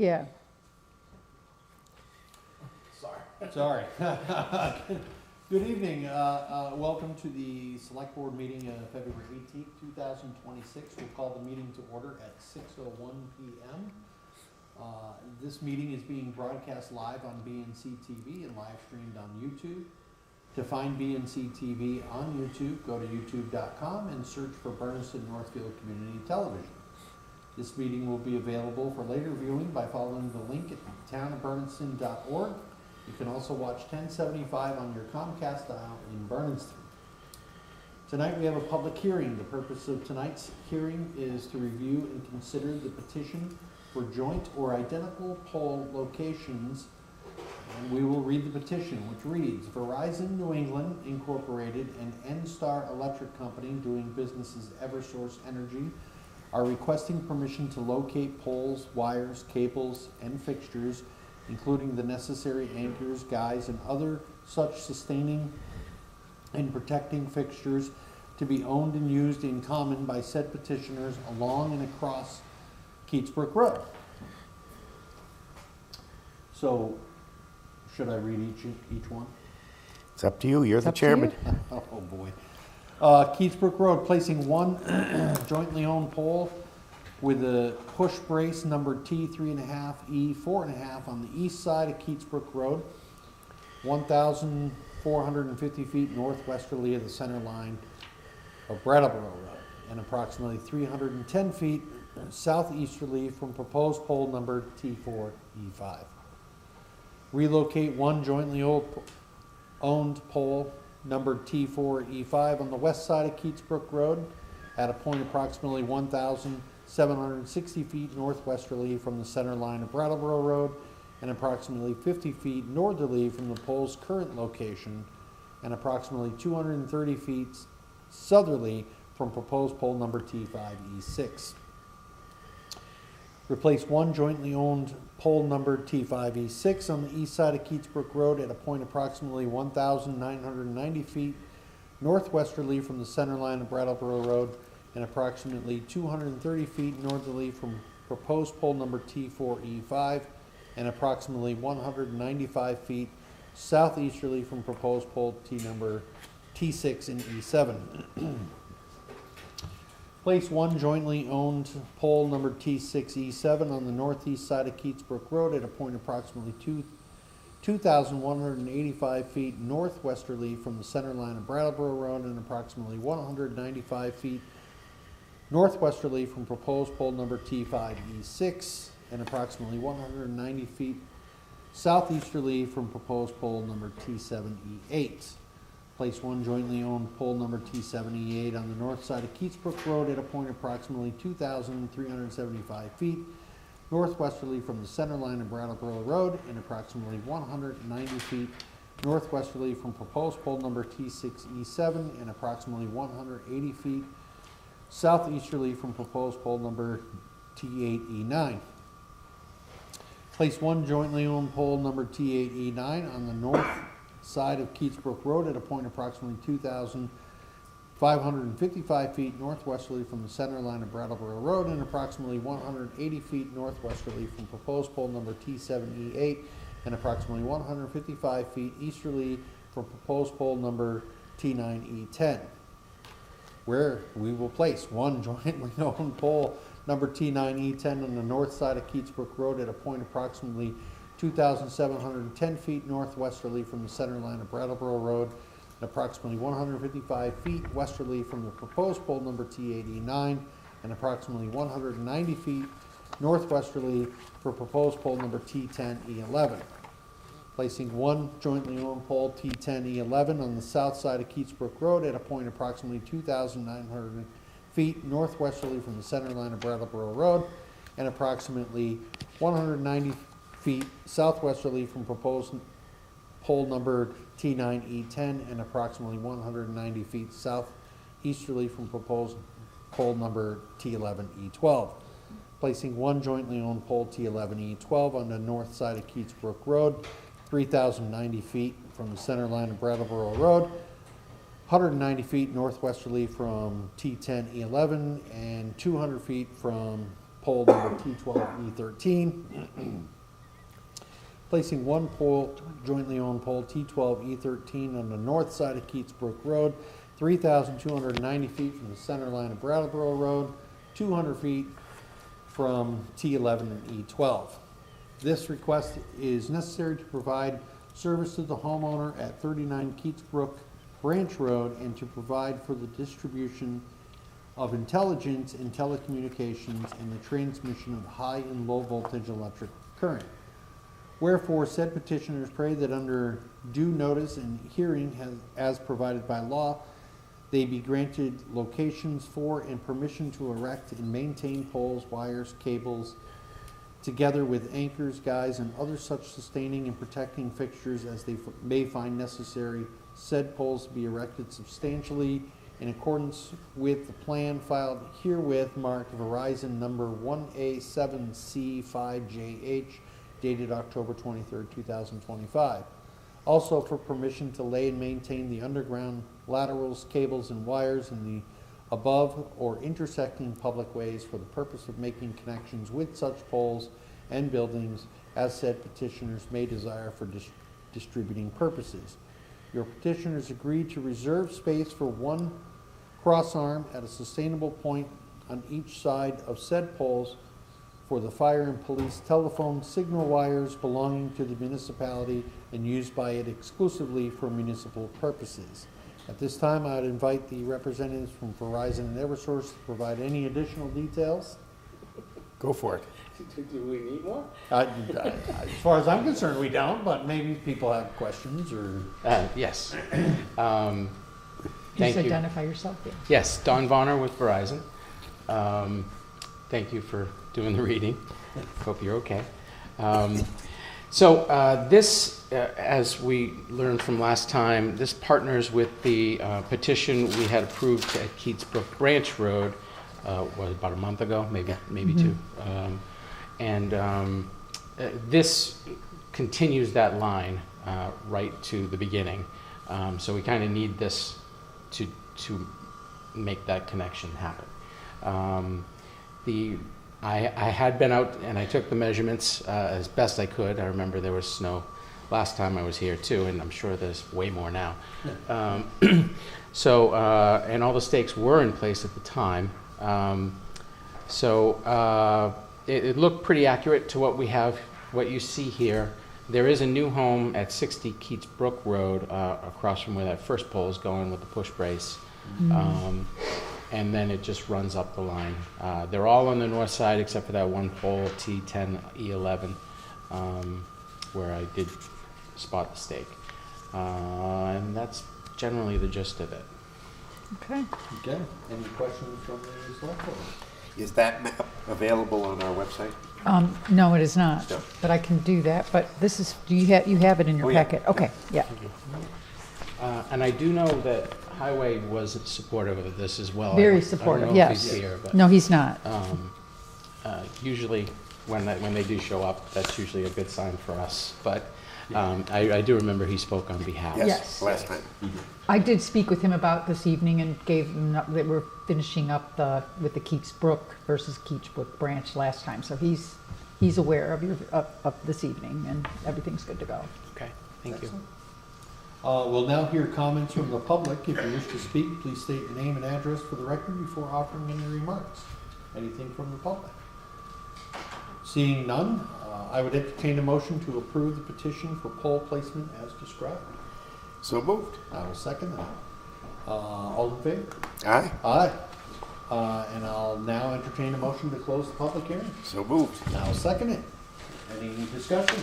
Yeah. Sorry. Good evening. Welcome to the Select Board meeting of February 18th, 2026. We'll call the meeting to order at 6:01 p.m. This meeting is being broadcast live on BNC TV and live streamed on YouTube. To find BNC TV on YouTube, go to youtube.com and search for Bernardston-Northfield Community Television. This meeting will be available for later viewing by following the link at townofbernardston.org. You can also watch 1075 on your Comcast dial in Bernardston. Tonight we have a public hearing. The purpose of tonight's hearing is to review and consider the petition for joint or identical pole locations. And we will read the petition, which reads, Verizon New England Incorporated and N-Star Electric Company, doing business as Eversource Energy, are requesting permission to locate poles, wires, cables, and fixtures, including the necessary anchors, guys, and other such sustaining and protecting fixtures to be owned and used in common by said petitioners along and across Keatsbrook Road. So, should I read each one? It's up to you. You're the chairman. Oh, boy. Keatsbrook Road, placing one jointly owned pole with a push brace numbered T3.5, E4.5 on the east side of Keatsbrook Road, 1,450 feet northwesterly of the center line of Brattleboro Road, and approximately 310 feet southeasterly from proposed pole number T4, E5. Relocate one jointly owned pole numbered T4, E5 on the west side of Keatsbrook Road at a point approximately 1,760 feet northwesterly from the center line of Brattleboro Road and approximately 50 feet northerly from the pole's current location and approximately 230 feet southerly from proposed pole number T5, E6. Replace one jointly owned pole numbered T5, E6 on the east side of Keatsbrook Road at a point approximately 1,990 feet northwesterly from the center line of Brattleboro Road and approximately 230 feet northerly from proposed pole number T4, E5 and approximately 195 feet southeasterly from proposed pole number T6 and E7. Place one jointly owned pole number T6E7 on the northeast side of Keatsbrook Road at a point approximately 2,185 feet northwesterly from the center line of Brattleboro Road and approximately 195 feet northwesterly from proposed pole number T5E6 and approximately 190 feet southeasterly from proposed pole number T7E8. Place one jointly owned pole number T7E8 on the north side of Keatsbrook Road at a point approximately 2,375 feet northwesterly from the center line of Brattleboro Road and approximately 190 feet northwesterly from proposed pole number T6E7 and approximately 180 feet southeasterly from proposed pole number T8E9. Place one jointly owned pole number T8E9 on the north side of Keatsbrook Road at a point approximately 2,555 feet northwesterly from the center line of Brattleboro Road and approximately 180 feet northwesterly from proposed pole number T7E8 and approximately 155 feet easterly from proposed pole number T9E10, where we will place one jointly owned pole number T9E10 on the north side of Keatsbrook Road at a point approximately 2,710 feet northwesterly from the center line of Brattleboro Road and approximately 155 feet westerly from the proposed pole number T8E9 and approximately 190 feet northwesterly for proposed pole number T10E11. Placing one jointly owned pole T10E11 on the south side of Keatsbrook Road at a point approximately 2,900 feet northwesterly from the center line of Brattleboro Road and approximately 190 feet southwesterly from proposed pole number T9E10 and approximately 190 feet southeasterly from proposed pole number T11E12. Placing one jointly owned pole T11E12 on the north side of Keatsbrook Road, 3,090 feet from the center line of Brattleboro Road, 190 feet northwesterly from T10E11 and 200 feet from pole number T12E13. Placing one pole, jointly owned pole T12E13 on the north side of Keats Brook Road, 3,290 feet from the center line of Brattleboro Road, 200 feet from T11 and E12. This request is necessary to provide service to the homeowner at 39 Keats Brook Branch Road and to provide for the distribution of intelligence in telecommunications and the transmission of high and low voltage electric current. Wherefore, said petitioners pray that under due notice and hearing as provided by law, they be granted locations for and permission to erect and maintain poles, wires, cables, together with anchors, guys, and other such sustaining and protecting fixtures as they may find necessary. Said poles to be erected substantially in accordance with the plan filed herewith marked Verizon number 1A7C5JH, dated October 23rd, 2025. Also for permission to lay and maintain the underground laterals, cables, and wires in the above or intersecting public ways for the purpose of making connections with such poles and buildings as said petitioners may desire for distributing purposes. Your petitioners agreed to reserve space for one cross arm at a sustainable point on each side of said poles for the fire and police telephone signal wires belonging to the municipality and used by it exclusively for municipal purposes. At this time, I would invite the representatives from Verizon and Eversource to provide any additional details. Go for it. Do we need more? As far as I'm concerned, we don't, but maybe people have questions or... Yes. Just Thank you. identify yourself. Yeah. Yes, Don Vonner with Verizon. Thank you for doing the reading. Hope you're okay. This, as we learned from last time, this partners with the petition we had approved at Keats Brook Branch Road, about a month ago, maybe two. This continues that line right to the beginning. So we kind of need this to make that connection happen. I had been out and I took the measurements as best I could. I remember there was snow last time I was here too, and I'm sure there's way more now. And all the stakes were in place at the time. It looked pretty accurate to what we have, what you see here. There is a new home at 60 Keats Brook Road, across from where that first pole is going with the push brace. And then it just runs up the line. They're all on the north side except for that one pole, T10E11, where I did spot the stake. And that's generally the gist of it. Okay. Okay, any questions from the select board? Is that map available on our website? No, it is not. No. But I can do that. But this is. Do you have it in your Oh, yeah. packet? Okay. Yeah. And I do know that Highway was supportive of this as well. Very I don't supportive. know if Yes. he's here, but No, he's not. usually when they do show up, that's usually a good sign for us. But I do remember he spoke on behalf. Yes. Last time. I did speak with him about this evening and gave him that we're finishing up with the Keats Brook versus Keats Brook branch last time. So he's aware of this evening and everything's good to go. Okay, thank you. Excellent. We'll now hear comments from the public. If you wish to speak, please state your name and address for the record before offering any remarks. Anything from the public? Seeing none, I would entertain a motion to approve the petition for pole placement as described. So moved. I will second that. All in favor? Aye. Aye. And I'll now entertain a motion to close the public hearing. So moved. I'll second it. Any discussion?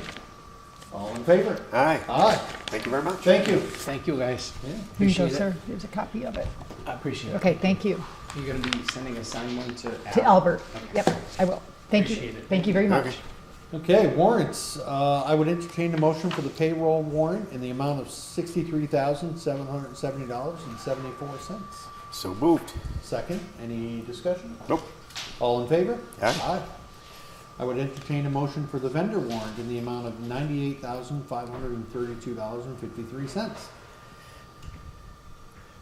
All in favor? Aye. Aye. Thank you very much. Thank you. Thank you, guys. Yeah. Here you go, Appreciate it. sir. Here's a copy of it. I appreciate it. Okay, thank you. You're going to be sending a signed one to To Albert. Yep, I will. Thank you. Appreciate it. Thank you very much. Okay. Okay, warrants. I would entertain a motion for the payroll warrant in the amount of $63,770.74. So moved. Second, any discussion? Nope. All in favor? Aye. I would entertain a motion for the vendor warrant in the amount of $98,532.53.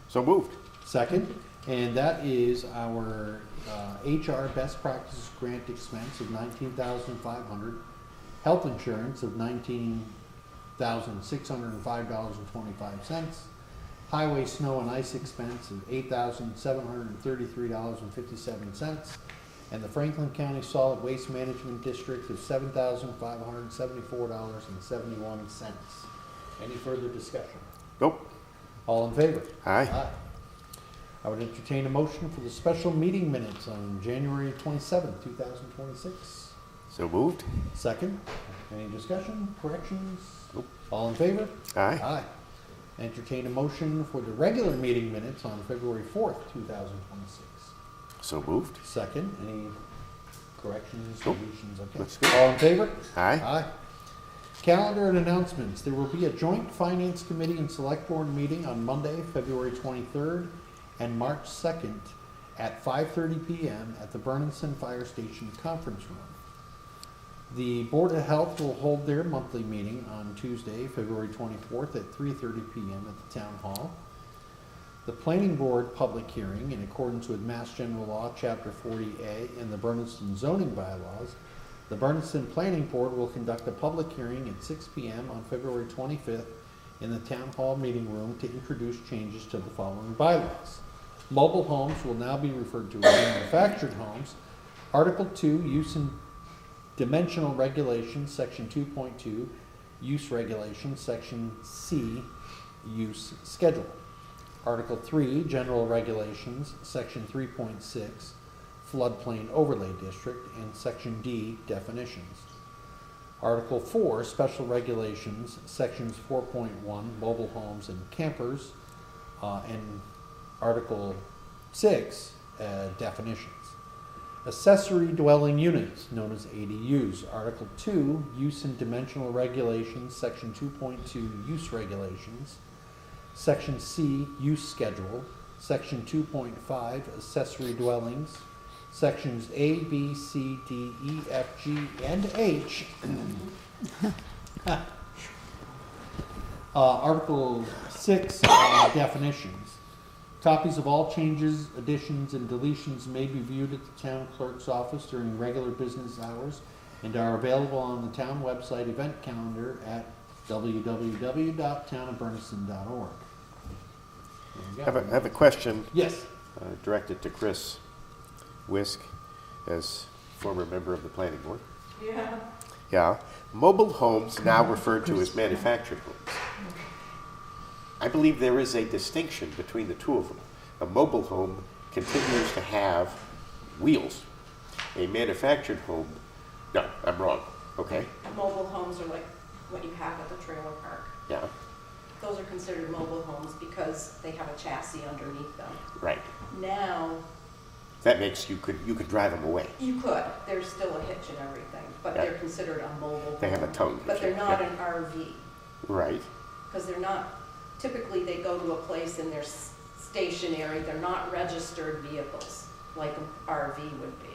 So moved. Second, And that is our HR best practices grant expense of $19,500, health insurance of $19,605.25, highway snow and ice expense of $8,733.57, and the Franklin County Solid Waste Management District of $7,574.71. Any further discussion? Nope. All in favor? Aye. I would entertain a motion for the special meeting minutes on January 27th, 2026. So moved. Second, any discussion, corrections? Nope. All in favor? Aye. Aye. Entertain a motion for the regular meeting minutes on February 4th, 2026. So moved. Second, any corrections, Nope. deletions? Okay. Looks good. All in favor? Aye. Aye. Calendar and announcements. There will be a joint Finance Committee and Select Board meeting on Monday, February 23rd and March 2nd at 5:30 p.m. at the Bernardston Fire Station Conference Room. The Board of Health will hold their monthly meeting on Tuesday, February 24th at 3:30 p.m. at the Town Hall. The Planning Board public hearing, in accordance with Mass General Law, Chapter 40A, and the Bernardston zoning bylaws, the Bernardston Planning Board will conduct a public hearing at 6 p.m. on February 25th in the Town Hall meeting room to introduce changes to the following bylaws. Mobile homes will now be referred to as manufactured homes. Article 2, Use and Dimensional Regulations, Section 2.2, Use Regulations, Section C, Use Schedule. Article 3, General Regulations, Section 3.6, Floodplain Overlay District, and Section D, Definitions. Article 4, Special Regulations, Sections 4.1, Mobile Homes and Campers, and Article 6, Definitions. Accessory Dwelling Units, known as ADUs. Article 2, Use and Dimensional Regulations, Section 2.2, Use Regulations. Section C, Use Schedule. Section 2.5, Accessory Dwellings. Sections A, B, C, D, E, F, G, and H. Article 6, Definitions. Copies of all changes, additions, and deletions may be viewed at the town clerk's office during regular business hours and are available on the town website event calendar at www.townofbernardston.org. I have a question Yes. directed to Chris Wisk as former member of the planning board. Yeah. Yeah. Mobile homes now referred to as manufactured homes. I believe there is a distinction between the two of them. A mobile home continues to have wheels. A manufactured home, no, I'm wrong. Okay. Mobile homes are like what you have at the trailer park. Yeah. Those are considered mobile homes because they have a chassis underneath them. Right. Now, That makes you could drive them away. you could, there's still a hitch and everything, but Yeah. they're considered a mobile home. They have a tongue But hitch, they're not yeah. an RV, Right. because they're not, typically they go to a place and they're stationary, they're not registered vehicles like an RV would be.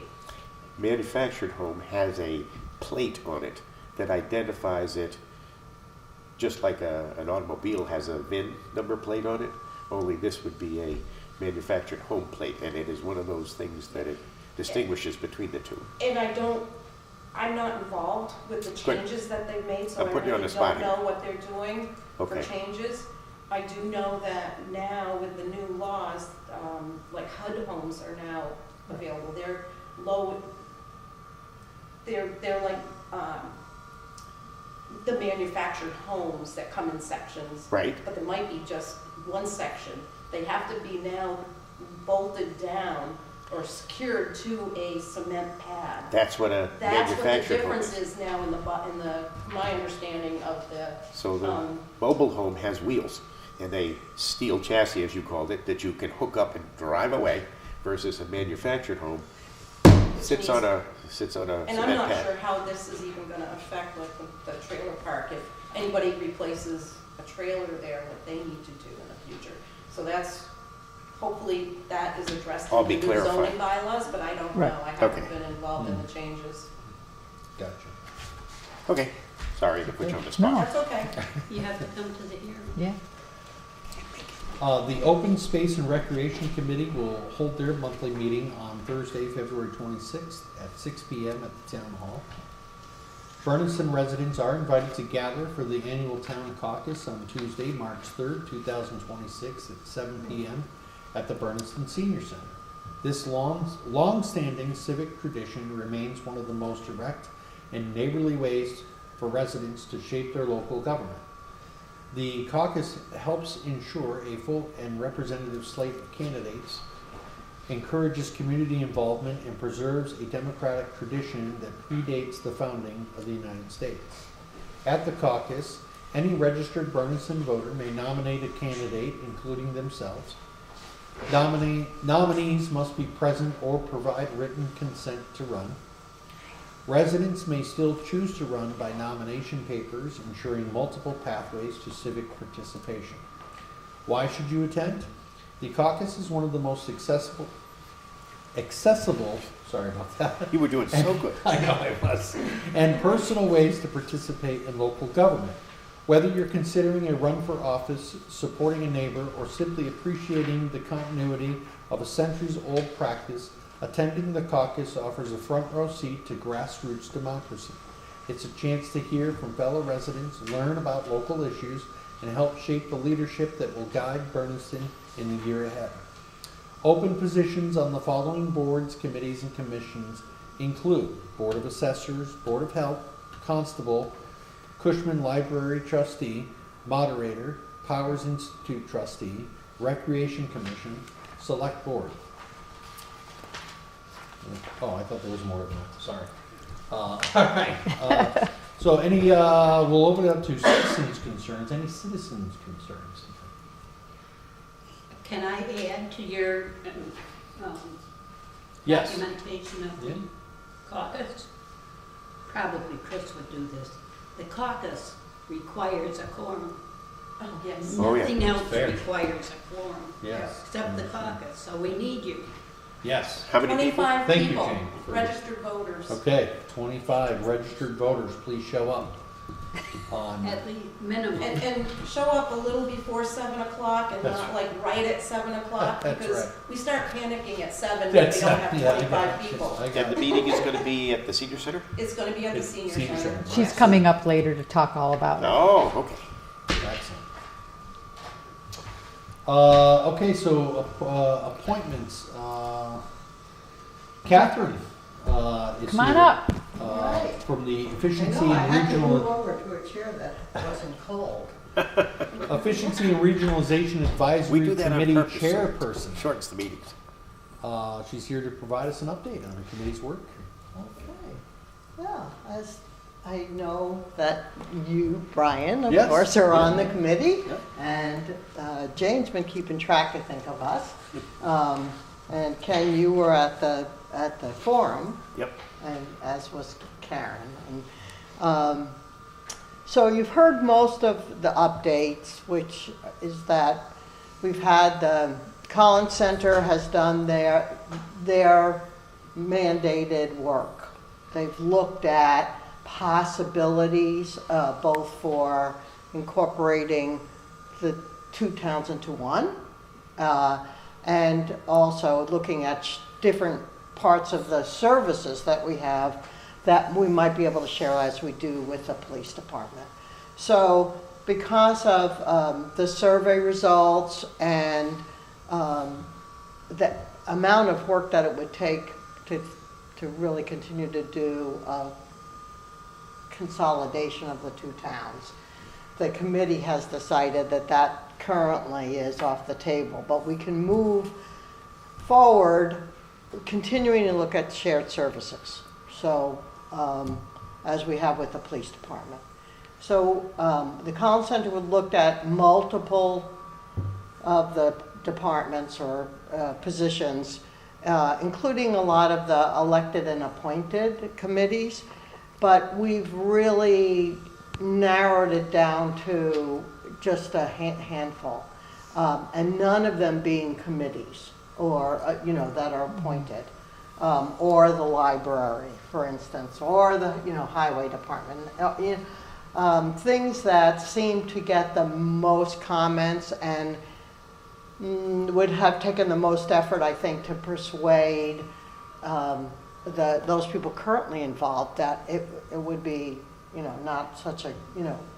Manufactured home has a plate on it that identifies it just like an automobile has a VIN number plate on it, only this would be a manufactured home plate, and it is one of those things that it distinguishes between the two. And I'm not involved with the Good. changes that they've made, so I'm I putting you on really the spot don't here. know what they're doing for Okay. changes. I do know that now with the new laws, like HUD homes are now available. They're low, they're like, the manufactured homes that come in sections. Right. But there might be just one section. They have to be now bolted down or secured to a cement pad. That's what a That's what the manufactured home difference is. is now in my understanding of the, So the um, mobile home has wheels and a steel chassis, as you called it, that you can hook up and drive away, versus a manufactured home sits on a and cement I'm not pad. sure how this is even gonna affect like the trailer park, if anybody replaces a trailer there, what they need to do in the future. So that's, hopefully that is addressed All in be the new clarified. zoning bylaws, but I don't Right. know. I haven't Okay. been involved in the changes. Gotcha. Okay, sorry to put you on the No. spot. That's okay. You have to come to the hearing. Yeah. The Open Space and Recreation Committee will hold their monthly meeting on Thursday, February 26th at 6 p.m. at the Town Hall. Bernardston residents are invited to gather for the annual Town Caucus on Tuesday, March 3rd, 2026 at 7 p.m. at the Bernardston Senior Center. This long-standing civic tradition remains one of the most direct and neighborly ways for residents to shape their local government. The caucus helps ensure a full and representative slate of candidates, encourages community involvement, and preserves a democratic tradition that predates the founding of the United States. At the caucus, any registered Bernardston voter may nominate a candidate, including themselves. Nominees must be present or provide written consent to run. Residents may still choose to run by nomination papers, ensuring multiple pathways to civic participation. Why should you attend? The caucus is one of the most accessible, sorry about that. You were doing so good. I know I was. And personal ways to participate in local government. Whether you're considering a run for office, supporting a neighbor, or simply appreciating the continuity of a centuries-old practice, attending the caucus offers a front row seat to grassroots democracy. It's a chance to hear from fellow residents, learn about local issues, and help shape the leadership that will guide Bernardston in the year ahead. Open positions on the following boards, committees, and commissions include Board of Assessors, Board of Health, Constable, Cushman Library Trustee, Moderator, Powers Institute Trustee, Recreation Commission, Select Board. Oh, I thought there was more than that, sorry. All right. So we'll open it up to citizens' concerns. Any citizens' concerns? Can I add to your Yes. documentation of the Yeah. caucus? Probably Chris would do this. The caucus requires a quorum. Oh, yes. Oh, yeah. Nothing else Fair. requires a quorum. Yes. Except the caucus, so we need you. Yes. How many people? 25 Thank you, people, Jane, for- registered voters. Okay, 25 registered voters, please show up. At the minimum. And show up a little before 7 o'clock and That's not like right at 7 o'clock, That's because right. we start panicking at 7 if That's- we don't have yeah, I got 25 it. people. I got And the it. meeting is going to be at the senior center? It's gonna be at the It's senior senior center. center. She's coming up later to talk all about it. Oh, okay. Excellent. Okay, so appointments. Catherine is Come on here, up. from the I Efficiency know, I had and to move Regional over to a chair that wasn't cold. Efficiency and Regionalization We Advisory do that on Committee purpose. so it Chairperson. Shortens the meetings. She's here to provide us an update on her committee's work. Okay. Yeah, as I know that you, Brian, of Yes. course, are on the committee. Yep. And Jane's been keeping track, I think, of us. And Ken, you were at the forum. Yep. And as was Karen. And, so you've heard most of the updates, which is that we've had the Collins Center has done their mandated work. They've looked at possibilities, both for incorporating the two towns into one, and also looking at different parts of the services that we have that we might be able to share as we do with the police department. So because of the survey results and the amount of work that it would take to really continue to do consolidation of the two towns, the committee has decided that that currently is off the table, but we can move forward continuing to look at shared services. So, as we have with the police department. So, the Collins Center would look at multiple of the departments or positions, including a lot of the elected and appointed committees, but we've really narrowed it down to just a handful, and none of them being committees or, that are appointed. Or the library, for instance, or the, highway department. Things that seem to get the most comments and would have taken the most effort, I think, to persuade those people currently involved that it would be, not such a,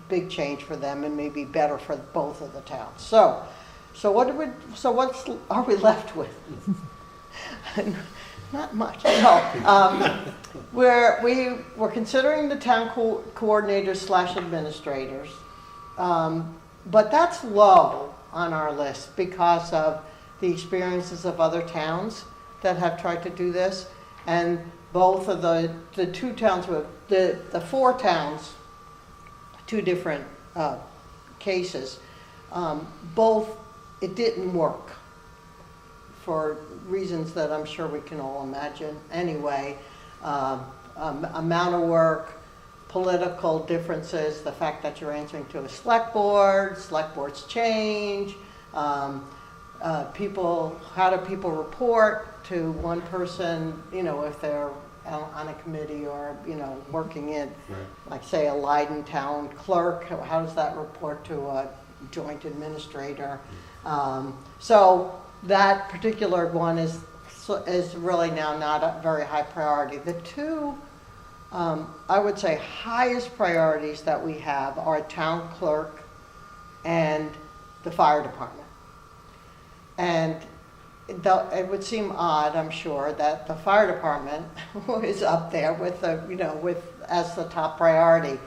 big change for them and maybe better for both of the towns. So what are we left with? Not much. No. We're considering the town coordinators / administrators, but that's low on our list because of the experiences of other towns that have tried to do this, and both of the two towns, the four towns, two different cases, both, it didn't work for reasons that I'm sure we can all imagine. Anyway, amount of work, political differences, the fact that you're answering to a select boards change, people, how do people report to one person, if they're on a committee or, working in, like say a Leiden town clerk, how does that report to a joint administrator? So that particular one is really now not a very high priority. The two, I would say, highest priorities that we have are town clerk and the fire department. And it would seem odd, I'm sure, that the fire department is up there with as the top priority.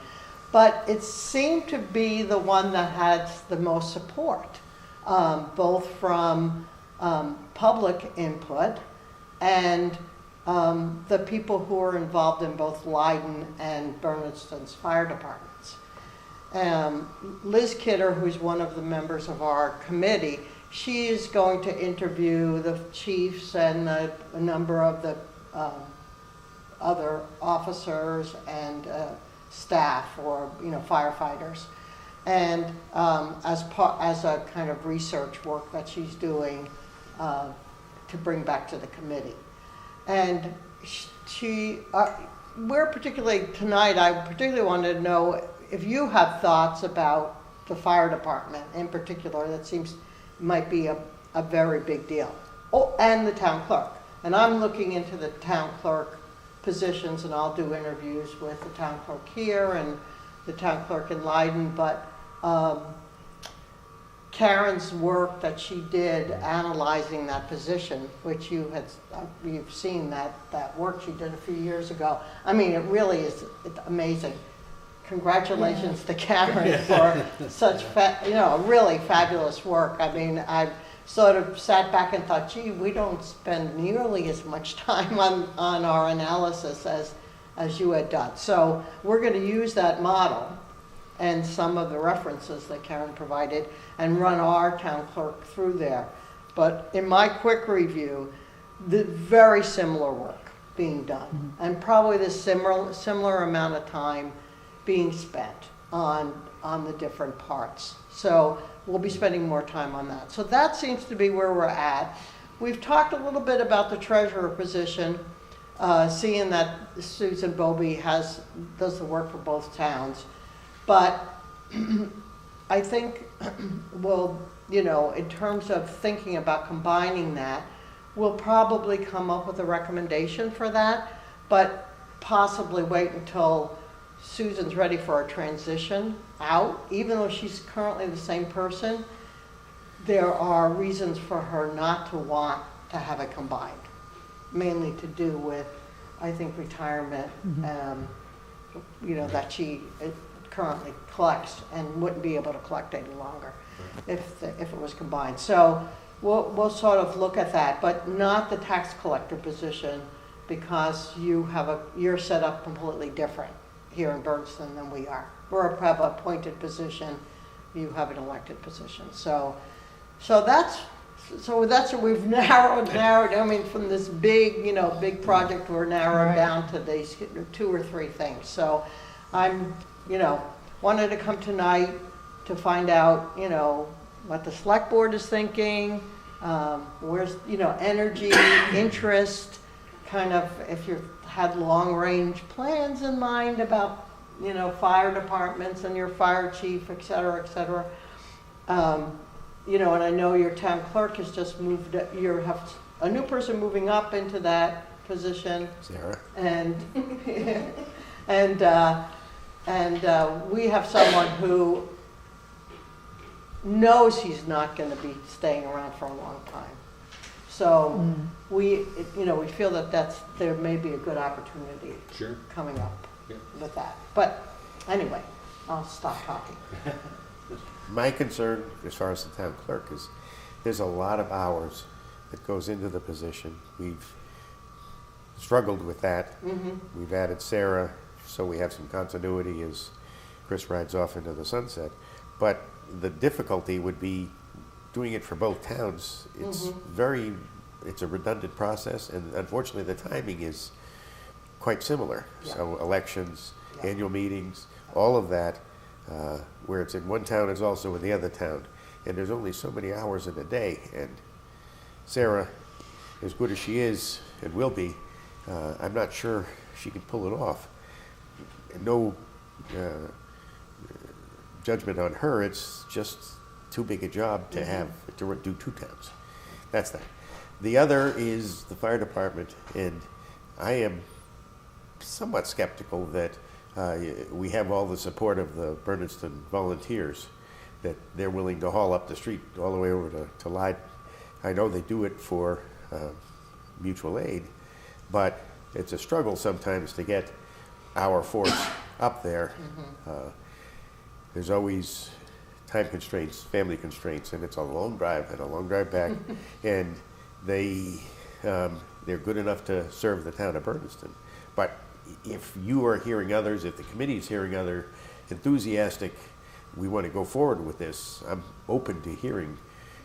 But it seemed to be the one that had the most support, both from public input and the people who are involved in both Leiden and Bernardston's fire departments. Liz Kidder, who's one of the members of our committee, she is going to interview the chiefs and a number of the other officers and staff or firefighters, and as a kind of research work that she's doing to bring back to the committee. And we're particularly tonight, I particularly wanted to know if you have thoughts about the fire department in particular. That seems might be a very big deal. Oh, and the town clerk. And I'm looking into the town clerk positions, and I'll do interviews with the town clerk here and the town clerk in Leiden. But Karen's work that she did analyzing that position, which you've seen that work she did a few years ago. I mean, it really is amazing. Congratulations to Karen for such really fabulous work. I mean, I sort of sat back and thought, gee, we don't spend nearly as much time on our analysis as you had done. So we're going to use that model and some of the references that Karen provided and run our town clerk through there. But in my quick review, the very similar work being done, and probably the similar amount of time being spent on the different parts. So we'll be spending more time on that. So that seems to be where we're at. We've talked a little bit about the treasurer position, seeing that Susan Bobby does the work for both towns. But I think in terms of thinking about combining that, we'll probably come up with a recommendation for that, but possibly wait until Susan's ready for a transition out. Even though she's currently the same person, there are reasons for her not to want to have it combined, mainly to do with, I think, retirement, that she currently collects and wouldn't be able to collect any longer if it was combined. So we'll sort of look at that, but not the tax collector position, because you're set up completely different here in Bernardston than we are. We're have an appointed position, you have an elected position. So that's what we've narrowed. I mean, from this big project, we're narrowed down to these 2 or 3 things. So I'm, wanted to come tonight to find out, what the select board is thinking, where's, energy, interest, kind of if you've had long range plans in mind about, fire departments and your fire chief, et cetera, et cetera. you know, and I know your town clerk has just moved, you have a new person moving up into that position. Sarah? And, we have someone who knows he's not gonna be staying around for a long time. So we feel that there may be a good opportunity Sure. coming up Yeah. with that. But anyway, I'll stop talking. My concern, as far as the town clerk, is there's a lot of hours that goes into the position. We've struggled with that. We've added Sarah, so we have some continuity as Chris rides off into the sunset. But the difficulty would be doing it for both towns. It's a redundant process, and unfortunately the timing is quite similar. Yeah. So elections, Yeah. annual meetings, all of that, where it's in one town is also in the other town. And there's only so many hours in a day, and Sarah, as good as she is and will be, I'm not sure she can pull it off. No judgment on her, it's just too big a job to have to do two towns. That's that. The other is the fire department, and I am somewhat skeptical that we have all the support of the Bernardston volunteers, that they're willing to haul up the street all the way over to Lyden. I know they do it for mutual aid, but it's a struggle sometimes to get our force up there. There's always time constraints, family constraints, and it's a long drive and a long drive back. And they're good enough to serve the town of Bernardston. But if you are hearing others, if the committee is hearing other enthusiastic, we want to go forward with this, I'm open to hearing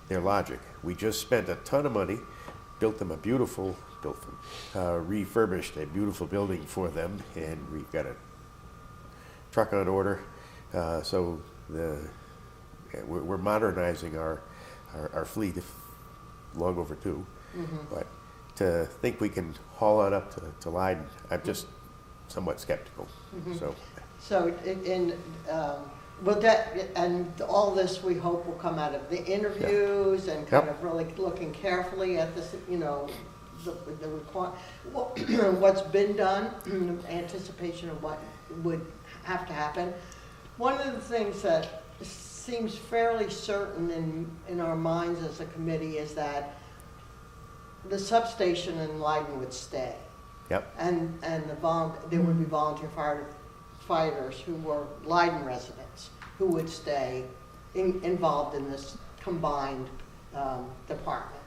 their logic. We just spent a ton of money, refurbished a beautiful building for them, and we've got a truck on order. So we're modernizing our fleet, long overdue. But to think we can haul on up to Lyden, I'm just somewhat skeptical. So well, and all this we hope will come out of the interviews and kind of really looking carefully at this, what's been done, anticipation of what would have to happen. One of the things that seems fairly certain in our minds as a committee is that the substation in Lyden would stay. And there would be volunteer firefighters who were Lyden residents who would stay involved in this combined department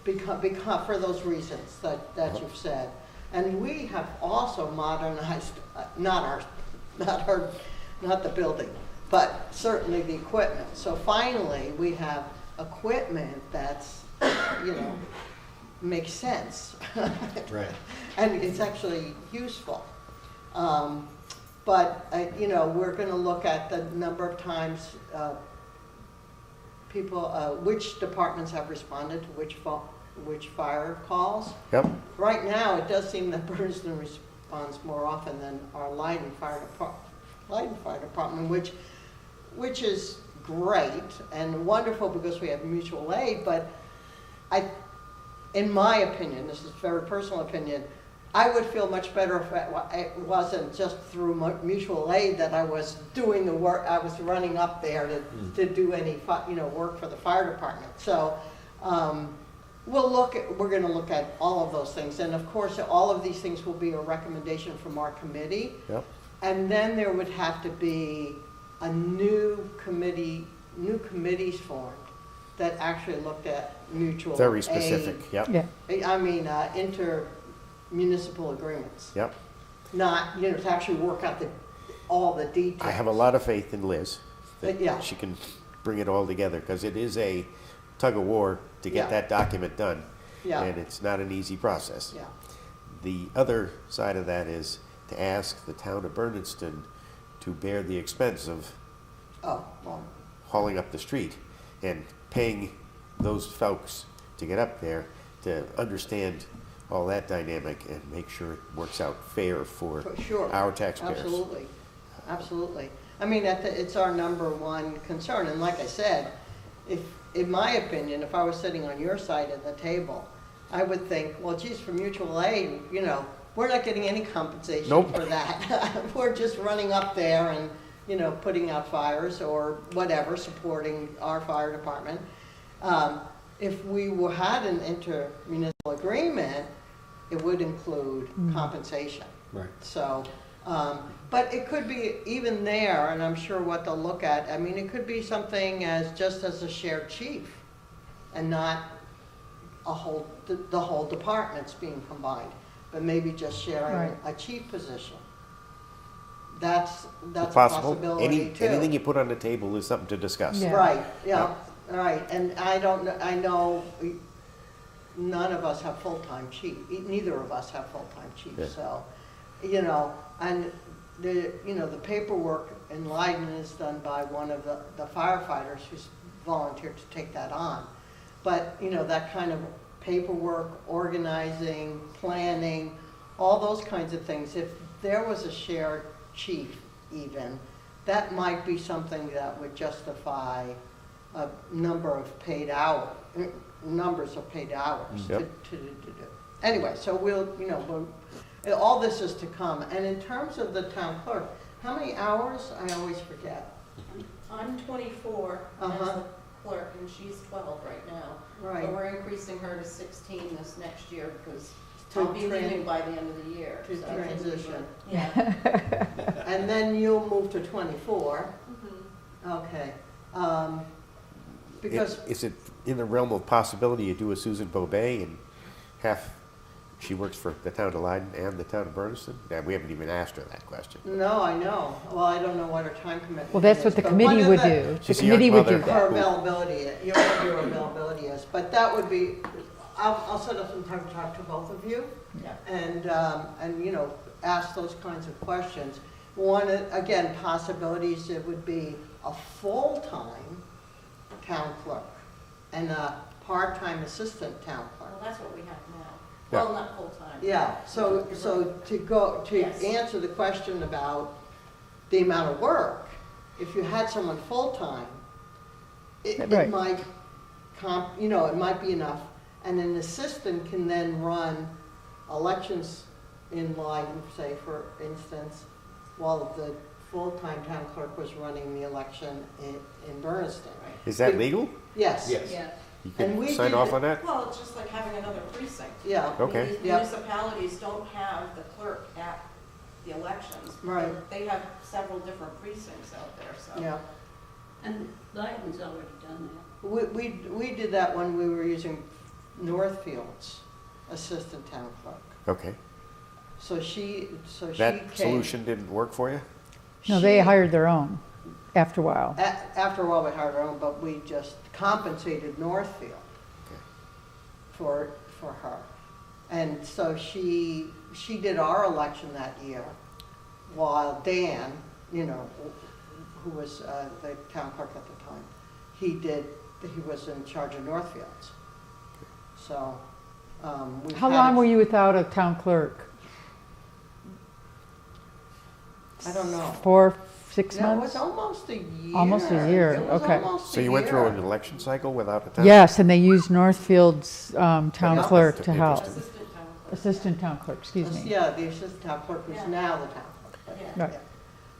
because for those reasons that you've said. And we have also modernized not the building, but certainly the equipment. So finally we have equipment that's makes sense. Right. And it's actually useful. But we're going to look at the number of times which departments have responded to which fire calls. Right now, it does seem that Bernardston responds more often than our Lyden Fire Department, which is great and wonderful because we have mutual aid. But in my opinion, this is a very personal opinion, I would feel much better if it wasn't just through mutual aid that I was doing the work. I was running up there to do any work for the fire department. So we're going to look at all of those things, and of course, all of these things will be a recommendation from our committee. And then there would have to be a new committees formed that actually looked at mutual Very aid. specific. I mean, intermunicipal agreements. Not, to actually work out all the details. I have a lot of faith in Liz that Yeah. she can bring it all together, because it is a tug of war to get that document done. And it's not an easy process. The other side of that is to ask the town of Bernardston to bear the expense of hauling up the street and paying those folks to get up there to understand all that dynamic and make sure it works out fair for our taxpayers. Absolutely. I mean, it's our number one concern. And like I said, if in my opinion, if I was sitting on your side of the table, I would think, well, geez, for mutual aid, you know, we're not getting any compensation Nope. for that. We're just running up there and, you know, putting out fires or whatever, supporting our fire department. If we had an intermunicipal agreement, it would include compensation. Right. So, but it could be even there, and I'm sure what they'll look at, I mean, it could be something just as a shared chief and not the whole department's being combined, but maybe just sharing Right. a chief position. That's a Possible. possibility too. Anything you put on the table is something to discuss. Yeah. Right, yeah, right, and I know none of us have full-time chief, neither of us have full-time Yeah. chiefs, so, you know, and the paperwork in Leiden is done by one of the firefighters who's volunteered to take that on. But, you know, that kind of paperwork, organizing, planning, all those kinds of things, if there was a shared chief even, that might be something that would justify a numbers of paid hours Yep. to do. Anyway, so all this is to come. And in terms of the town clerk, how many hours? I always forget. I'm 24 as Uh-huh. the clerk, and she's 12 right now. Right. But we're increasing her to 16 this next year because To I'll be train- leaving by the end of the year. to so I think we transition. would- Yeah. And then you'll move to 24. Mhm. Okay. Because, Is it in the realm of possibility you do a Susan Bobet and she works for the town of Leiden and the town of Bernardston? Yeah, we haven't even asked her that question. no, I know. Well, I don't know what her time commitment is. Well, that's what the but committee one of would the- do. The She's a young committee would do mother. Her that. availability, your availability is, but that would be, I'll set up some time to talk to both of you Yeah. and, you know, ask those kinds of questions. One, again, possibilities, it would be a full-time town clerk and a part-time assistant town Well, clerk. that's what we have now. Yeah. Well, not full-time. Yeah, so to Yes. answer the question about the amount of work, if you had someone full-time, it Right. might it might be enough. And an assistant can then run elections in Leiden, say, for instance, while the full-time town clerk was running the election in Bernardston. Right. Is that It- legal? Yes. Yes. Yeah. You And can we sign did off it- on that? Well, it's just like having another precinct. Yeah. I mean, Okay. these Yep. municipalities don't have the clerk at the elections. Right. They have several different precincts out there, so. Yeah. And Leiden's already done that. We did that when we were using Northfield's assistant town clerk. Okay. So she That came. solution didn't work for you? No, they She- hired their own after a while. After a while, we hired our own, but we just compensated Northfield Okay. for her. And so she did our election that year, while Dan, you know, who was the town clerk at the time, he was in charge of Northfield's. So, we've How had long it- were you without a town clerk? I don't know. 4, 6 No, it months? was almost a year. Almost a year, It was okay. almost So a you went through an year. election cycle without a town? Yes, and they used Northfield's town Yeah. clerk to help. Interesting. Assistant town clerk. Assistant town clerk, excuse me. Yeah, the assistant town clerk was Yeah. now the town clerk. but- Yeah. Right.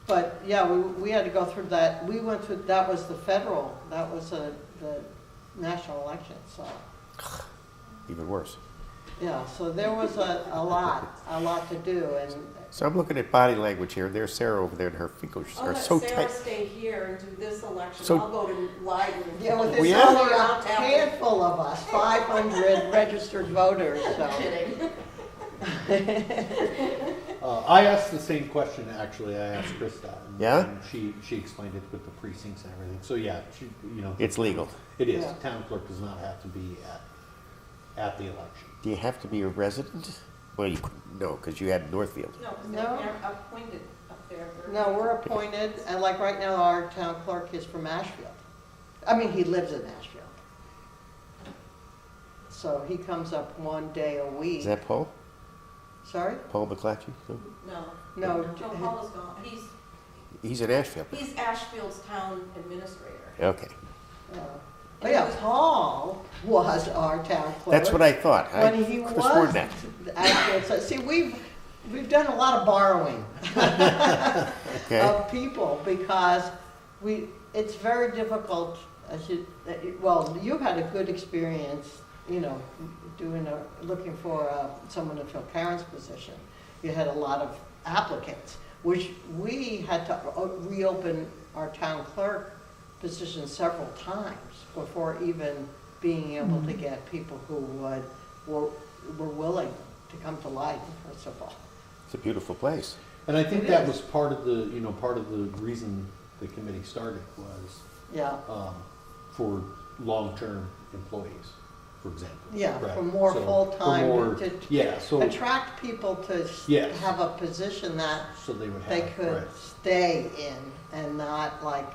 But, yeah, we had to go through that. We went through, that was the federal, that was the national election, so, Even worse. yeah, so there was a lot to do, and, So I'm looking at body language here. There's Sarah over there, and her fingers I'll are let so Sarah tight. stay here and do this election. So- I'll go to Leiden and. yeah, with Well, there's yeah. only a handful of us, 500 registered voters, so. Kidding. I asked the same question, actually, I asked Krista. and- Yeah? and she explained it with the precincts and everything, so yeah, It's legal. It is, Yeah. town clerk does not have to be at the election. Do you have to be a resident? Well, you couldn't, no, because you had Northfield. No, because No. they're appointed up there. No, we're appointed, and like right now, our town clerk is from Ashfield. I mean, he lives in Ashfield. So he comes up one day a week. Is that Paul? Sorry? Paul McClatchy? No. No. No. No, Paul is gone. He's in Ashfield. He's Ashfield's town administrator. Okay. uh, Oh, yeah, Paul was our town clerk. That's what I thought. I When he could have sworn was, that. actually, so, see, we've done a lot of borrowing Okay. of people because it's very difficult, well, you had a good experience, you know, looking for someone to fill Karen's position. You had a lot of applicants, which we had to reopen our town clerk position several times before even being able to get people who were willing to come to Leiden, first of all. It's a beautiful place. And I think It that is. was part of the reason the committee started was Yeah, for long-term employees, for example. yeah, Right. for more So, for full-time, more- to Yeah, so attract people to Yes. have a position that they would have. they could right. stay in and not like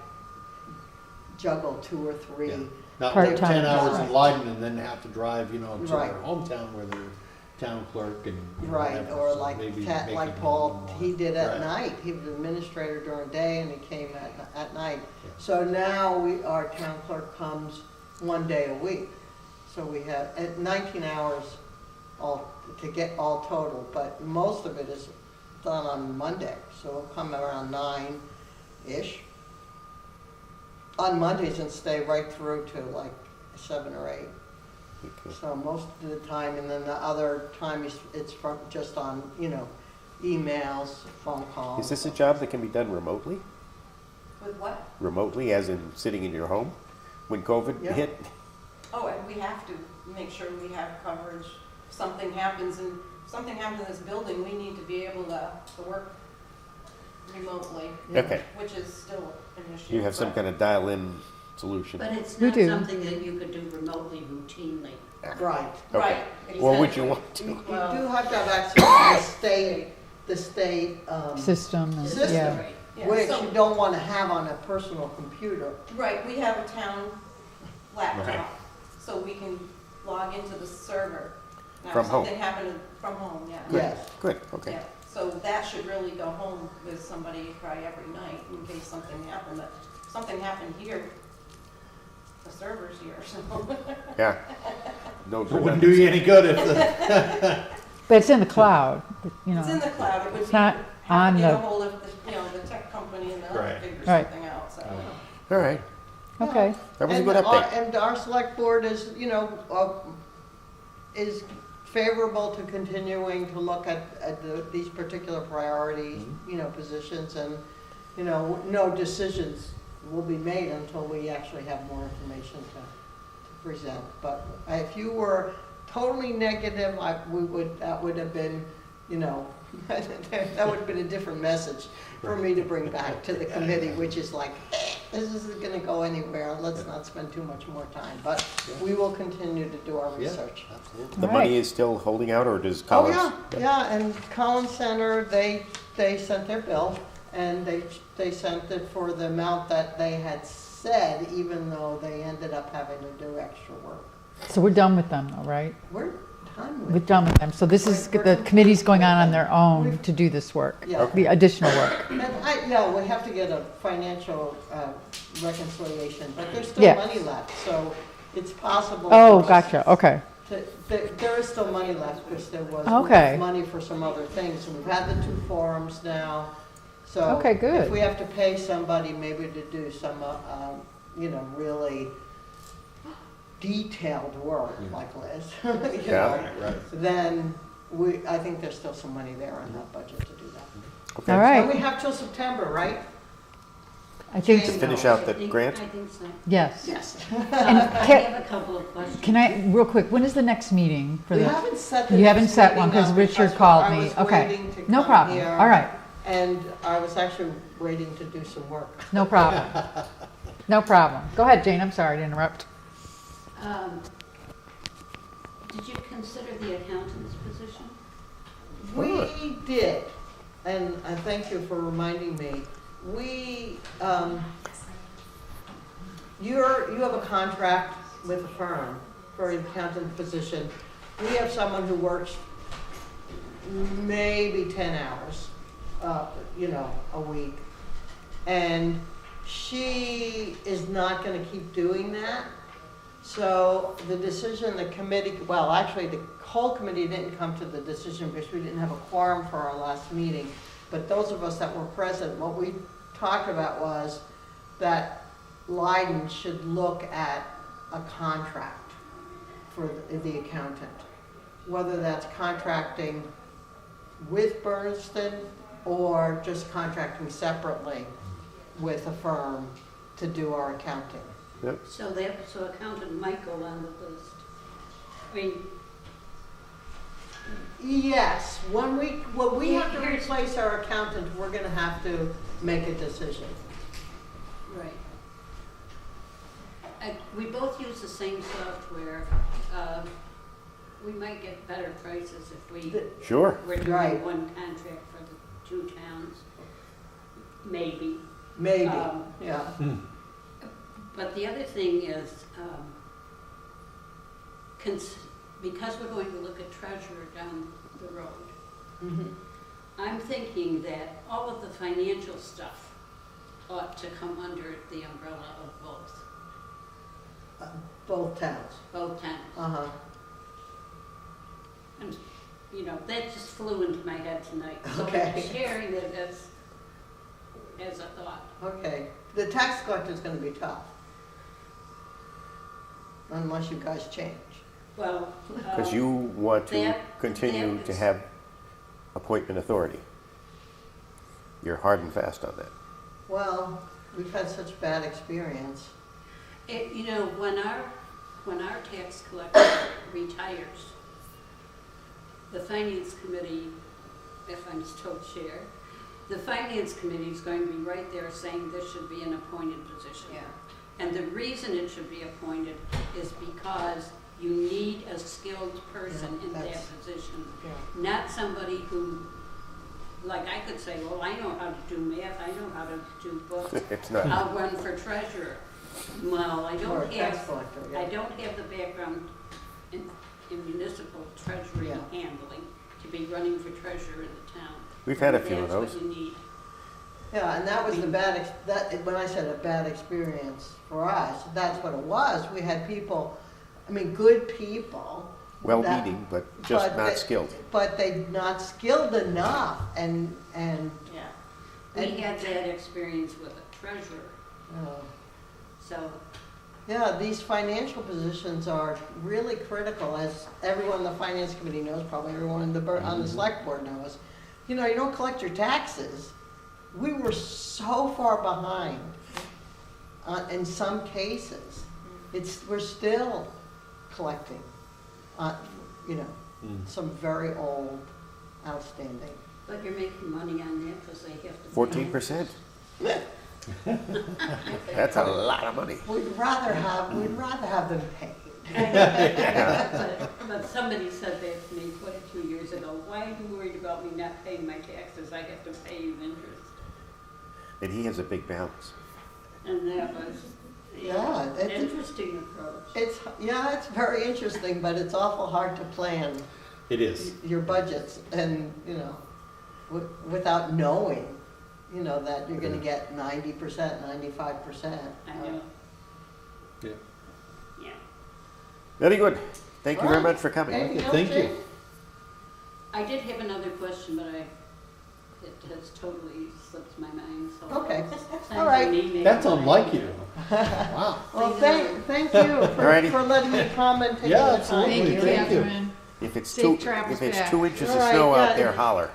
juggle 2 or 3. Yeah. Not work Part-time. 10 hours in Right. Leiden and then have to drive, to Right. their hometown where they're town clerk and. Right, whatever. or So like maybe like making Paul, a little he more. did at Right. night. He was administrator during the day and he came at night. Yeah. So now our town clerk comes 1 day a week. So we have at 19 hours to get all total, but most of it is done on Monday. So we'll come around 9-ish on Mondays and stay right through to like 7 or 8. Okay. So most of the time, and then the other time it's from just on, emails, phone calls. Is this a job that can be done remotely? With what? Remotely, as in sitting in your home when COVID Yeah. hit? Oh, and we have to make sure we have coverage. If something happens in this building, we need to be able to work remotely, Yeah. Okay. which is still an issue. You have some but- kind of dial-in solution? But it's We not do. something that you could do remotely routinely. Right. Okay. Right. Or would you exactly. want to? You do have to have access to the state System, and, System. yeah. Right. Yeah, which so- you don't want to have on a personal computer. Right, we have a town Right. laptop, so we can log into the server. Now, From if home. something happened from home, yeah. Yes. Good, okay. Yeah, so that should really go home with somebody probably every night in case something happened. But if something happened here, the server's here, so. Yeah. No It wouldn't do you any good if But it's in the cloud, It's in the cloud, it would It's be, not have on to get a the- hold of the tech company and they'll Right. figure Right. something out, so. All right, Okay. that was a And good update. And our select board is, is favorable to continuing to look at these particular priority, positions, and, no decisions will be made until we actually have more information to present. But if you were totally negative, that would have been, that would have been a different message for me to bring back to the committee, which is like, this isn't gonna go anywhere, let's not spend too much more time. But we will continue to do our Yeah, research. absolutely. The All money right. is still holding out, or does Oh, Collins? yeah, and Collins Center, they sent their bill, and they sent it for the amount that they had said, even though they ended up having to do extra work. So we're done with them, though, right? We're done We're with it. done with them. So this is, the committee's going on their own to do this work, Yeah. the additional work. And we have to get a financial reconciliation, but there's still Yeah. money left, so it's possible. Oh, for- gotcha, okay. There is still money left, because there was Okay. money for some other things, and we've had the 2 forums now, so. Okay, good. If we have to pay somebody maybe to do some, really detailed work, like Liz, Yeah. Right. then I think there's still some money there in that budget to do that. Okay. All And we right. have till September, right? I think, To finish out the I think- grant? I think so. yes. Yes. And I ca- have a couple of questions. Can I, real quick, when is the next meeting for We the? haven't set the You haven't next set one meeting because up Richard called I me. was Okay. waiting to No come problem. here, All right. And I was actually waiting to do some work. No problem. No problem. Go ahead, Jane. I'm sorry to interrupt. Did you consider the accountant's position? We did, and thank you for reminding me. You have a contract with a firm for an accountant position. We have someone who works maybe 10 hours, a week. And she is not gonna keep doing that. So the decision, the committee, well, actually, the whole committee didn't come to the decision because we didn't have a quorum for our last meeting. But those of us that were present, what we talked about was that Leiden should look at a contract for the accountant. Whether that's contracting with Bernardston or just contracting separately with a firm to do our accounting. Yep. So accountant might go on the list. I mean, Yes, when we have to replace our accountant, we're gonna have to make a decision. right. We both use the same software. We might get better prices if we Sure. were doing Right. one contract for the two towns. Maybe. Maybe, Um, yeah. But the other thing is, because we're going to look at treasurer down the road, Mhm. I'm thinking that all of the financial stuff ought to come under the umbrella of Both towns. both towns. Uh-huh. And, you know, that just flew into my head tonight. So Okay. I'm sharing it as a thought. Okay. The tax collector's gonna be tough. Unless you guys change. Well. Because you want to that- continue that to is- have appointment authority. You're hard and fast on that. Well, we've had such bad experience. You know, when our tax collector retires, the finance committee, if I'm still chair, the finance committee is going to be right there saying this should be an appointed position. Yeah. And the reason it should be appointed is because you need a skilled person in that that's- position. Yeah. Not somebody who, like I could say, well, I know how to do math, I know how to do books, It's not. I'll run for treasurer. Well, I Or a don't tax have, collector, I yeah. don't have the background in municipal treasury Yeah. handling to be running for treasurer in the town. We've had a few of That's those. what you need. Yeah, and that was the when I said a bad experience for us, that's what it was. We had people, I mean, good people. Well-meaning, but just not they- skilled. But they not skilled enough and, Yeah. We And- had that experience with a treasurer, so, yeah, these financial positions are really critical, as everyone in the finance committee knows, probably everyone on the select board knows. You know, you don't collect your taxes. We were so far behind, in some cases. We're still collecting, you know, some very old outstanding. but you're making money on that because they have to. pay 14%. That's a lot of money. We'd rather have them paid. But somebody said that to me quite a few years ago, why are you worried about me not paying my taxes? I have to pay you interest. And he has a big balance. And that was Yeah, an interesting approach. It's very interesting, but it's awful hard to plan It is. your budgets and, you know, without knowing, you know, that you're gonna get 90%, 95%. I know, Yeah. yeah. Very good. Thank you very Right. much for coming. Anything else, Thank you. Jane? I did have another question, but it has totally slipped my mind, so. Okay. Send All right. an email. That's unlike you. Wow. Well, thank you Alrighty. for letting me come and taking Yeah, the time. absolutely. Thank you, Thank you. Catherine. If it's Safe travels if it's back. 2 inches of All right, snow yeah, out there, holler.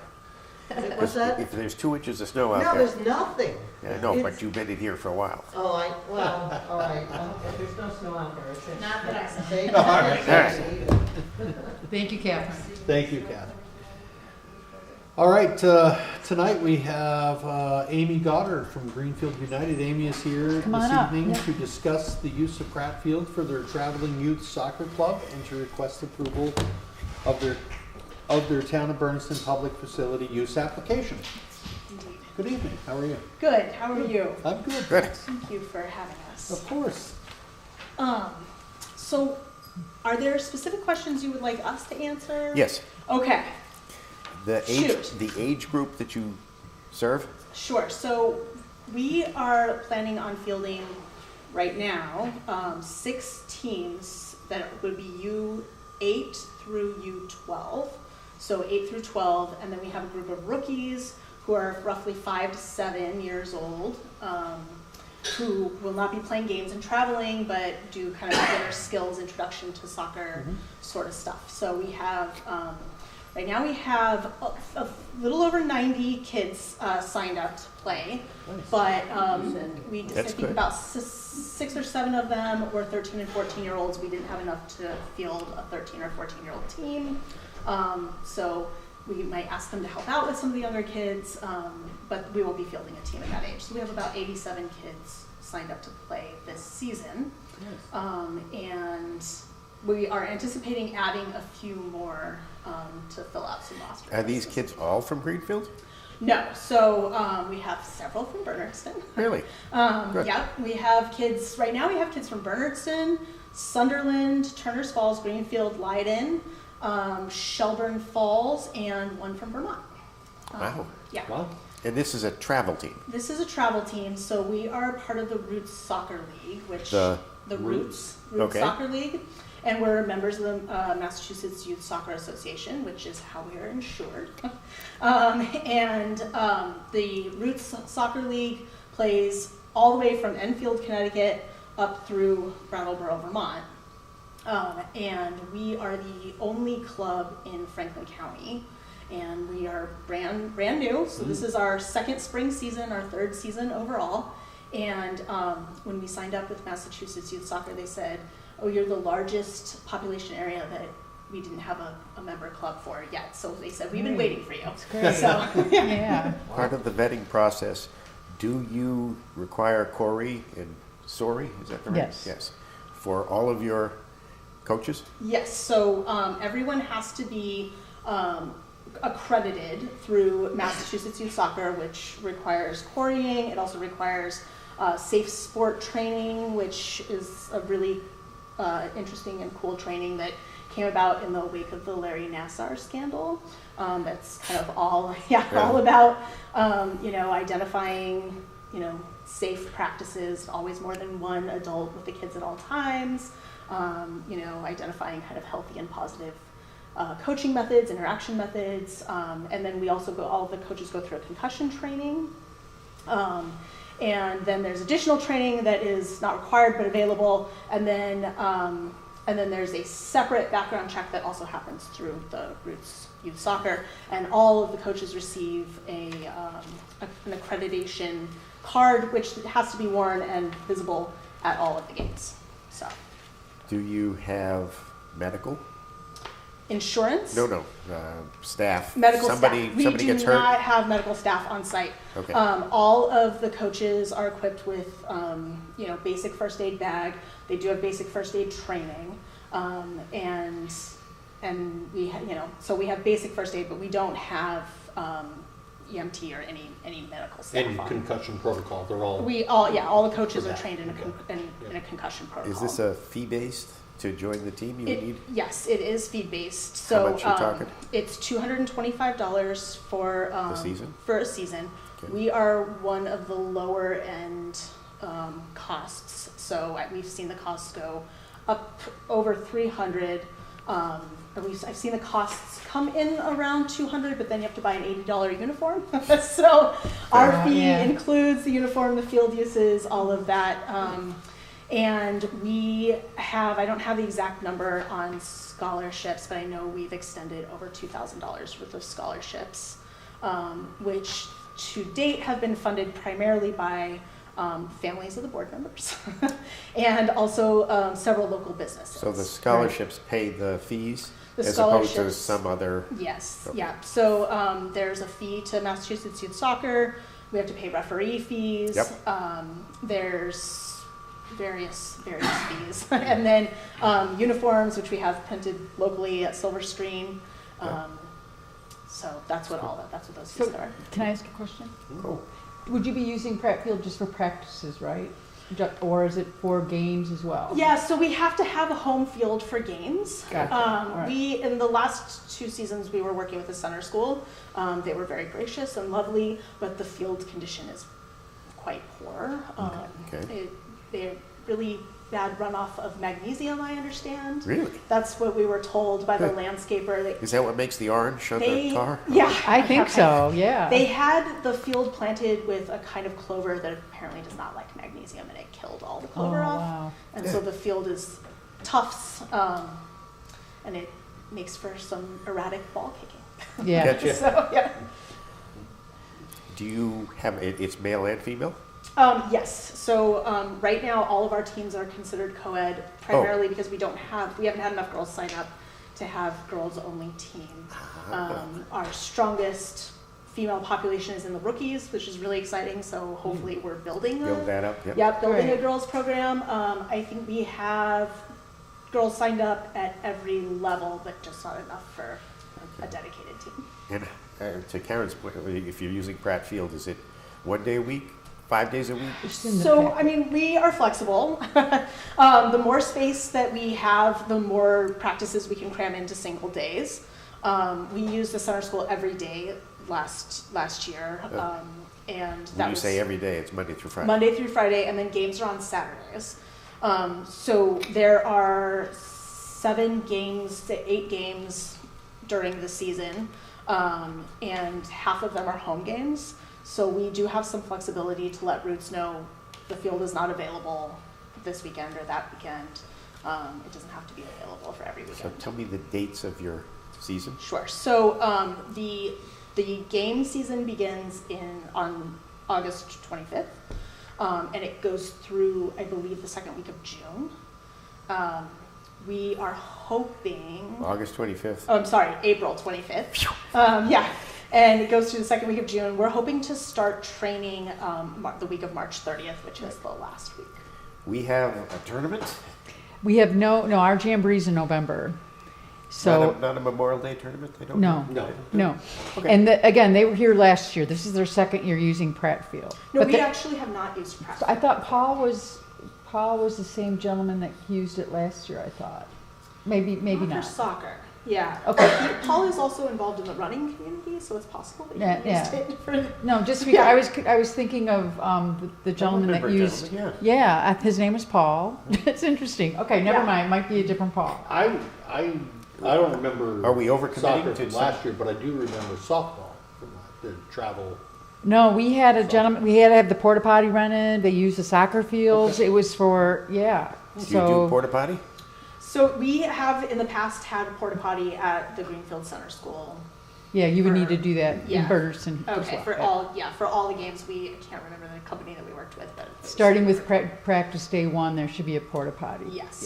What's that? If there's 2 inches of snow out No, there. there's nothing. Yeah, no, but it's- you've been in here for a while. Oh, all right. There's no snow out there. It's Not that I saw. safe. All right. Thank you, Catherine. Thank you, Kathy. All right, tonight we have Amy Goddard from Greenfield United. Amy is here Come on this up, evening yeah. to discuss the use of Pratt Field for their traveling youth soccer club and to request approval of their Town of Bernardston public facility use application. Good evening, how are you? Good, how are you? I'm good. Good. Thank you for having us. Of course. So are there specific questions you would like us to answer? Yes. Okay, The age group that you serve? sure. So we are planning on fielding right now, 6 teams that would be U8 through U12. So 8 through 12, and then we have a group of rookies who are roughly 5 to 7 years old, who will not be playing games and traveling, but do kind of beginner skills, introduction to soccer sort of stuff. So we have, right now we have a little over 90 kids signed up to play, but we just, I That's think good. about 6 or 7 of them were 13 and 14-year-olds. We didn't have enough to field a 13 or 14-year-old team. So we might ask them to help out with some of the younger kids, but we won't be fielding a team at that age. So we have about 87 kids signed up to play this season. And we are anticipating adding a few more to fill out some rosters. Are these kids all from Greenfield? No, so we have several from Bernardston. Really? Good. Yeah, we have kids, right now we have kids from Bernardston, Sunderland, Turners Falls, Greenfield, Leiden, Shelburne Falls, and one from Vermont. Wow. Yeah. Wow. And this is a travel team. This is a travel team, so we are part of the Roots Soccer League, which The Roots Okay. Soccer League, and we're members of the Massachusetts Youth Soccer Association, which is how we are insured. The Roots Soccer League plays all the way from Enfield, Connecticut, up through Brattleboro, Vermont. And we are the only club in Franklin County, and we are brand new. So this is our second spring season, our third season overall. And when we signed up with Massachusetts Youth Soccer, they said, "Oh, you're the largest population area that we didn't have a member club for yet." So they said, "We've been waiting for you." That's great. So Yeah. Part of the vetting process, do you require Corey and Sori, is that correct? Yes. Yes. For all of your coaches? yes, so everyone has to be accredited through Massachusetts Youth Soccer, which requires quarrying. It also requires safe sport training, which is a really interesting and cool training that came about in the wake of the Larry Nassar scandal. That's kind of all, all about, identifying, safe practices, always more than one adult with the kids at all times, identifying kind of healthy and positive coaching methods, interaction methods, and then we also all of the coaches go through a concussion training. And then there's additional training that is not required but available, and then there's a separate background check that also happens through the Roots Youth Soccer, and all of the coaches receive an accreditation card, which has to be worn and visible at all of the games. So, Do you have medical? insurance. No, staff. Medical somebody, staff. We somebody do gets hurt? not have medical staff on site. Okay. All of the coaches are equipped with, basic first aid bag. They do have basic first aid training, and we, so we have basic first aid, but we don't have EMT or any medical staff. And on. concussion protocol, they're all. All the coaches For are that. trained in a concussion protocol. Is this a fee-based to join the team you need? Yes, it is fee-based. So much you talking? it's $225 for The season? For a season. Okay. We are one of the lower end costs. So we've seen the costs go up over 300. I've seen the costs come in around 200, but then you have to buy an $80 uniform. So our fee includes the uniform, the field uses, all of that. And we have, I don't have the exact number on scholarships, but I know we've extended over $2,000 worth of scholarships, which to date have been funded primarily by families of the board members and also several local businesses. So the scholarships pay the fees The as opposed to scholarships- some other? Yes, Okay. yeah. So there's a fee to Massachusetts Youth Soccer. We have to pay referee fees. Yep. There's various fees. And then uniforms, which we have printed locally at Silver Stream. So that's what that's what those fees So, are. can I ask a question? Cool. Would you be using Pratt Field just for practices, right? Or is it for games as well? Yeah, so we have to have a home field for games. Gotcha. All right. We, in the last 2 seasons, we were working with the center school. They were very gracious and lovely, but the field condition is quite poor. Okay. really bad runoff of magnesium, I understand. Really? That's what we were told by the landscaper. Is that what makes the orange on the tar? Yeah. I think okay. so, yeah. They had the field planted with a kind of clover that apparently does not like magnesium, and it killed all the Oh, clover off. wow. And so the field is tufts, and it makes for some erratic ball kicking. Yeah. Gotcha. So, yeah. Do you have, it's male and female? Yes. So right now, all of our teams are considered co-ed primarily because we haven't had enough girls sign up to have girls-only team. Our strongest female population is in the rookies, which is really exciting. So hopefully, we're building Build that up, yep. Yeah, building Great. a girls program. I think we have girls signed up at every level, but just not enough for a dedicated team. And to Karen's point, if you're using Pratt Field, is it 1 day a week, 5 days a week? Just in the So, pack. I mean, we are flexible. The more space that we have, the more practices we can cram into single days. We used the center school every day last year, and that When you was say every day, it's Monday through Friday. Monday through Friday, and then games are on Saturdays. So there are 7 games to 8 games during the season, and half of them are home games. So we do have some flexibility to let Roots know the field is not available this weekend or that weekend. It doesn't have to be available for every So weekend. tell me the dates of your season. Sure. So the game season begins on August 25th, and it goes through, I believe, the second week of June. We are hoping. August 25th. Oh, I'm sorry, April 25th. Yeah, and it goes through the second week of June. We're hoping to start training the week of March 30th, which is the last week. We have a tournament, We have our jamboree's in November. So, not a Memorial Day tournament? They don't no, do? no. Okay. And again, they were here last year. This is their second year using Pratt Field. No, But we the- actually have not used prep. I thought Paul was the same gentleman that used it last year, I thought. Maybe For not. soccer. Yeah. Okay. Paul is also involved in the running community, so it's possible that he Yeah, used yeah. it for. No, just because I was thinking of the gentleman that remember a used. gentleman, Yeah, his name was Paul. It's interesting. Okay, never Yeah. mind. Might be a different Paul. I don't remember. Are we overcommitting soccer to from some- last year, but I do remember softball from the travel. No, we had a gentleman. We had to have the porta potty rented. They used the soccer fields. Okay. It was for Do you do porta potty? So we have in the past had a porta potty at the Greenfield Center School. yeah, you would need to do that Yeah. in Bernardston as Okay, well. for all the games. I can't remember the company that we worked with, but it was- Starting with practice day 1, there should be a porta potty. Yes.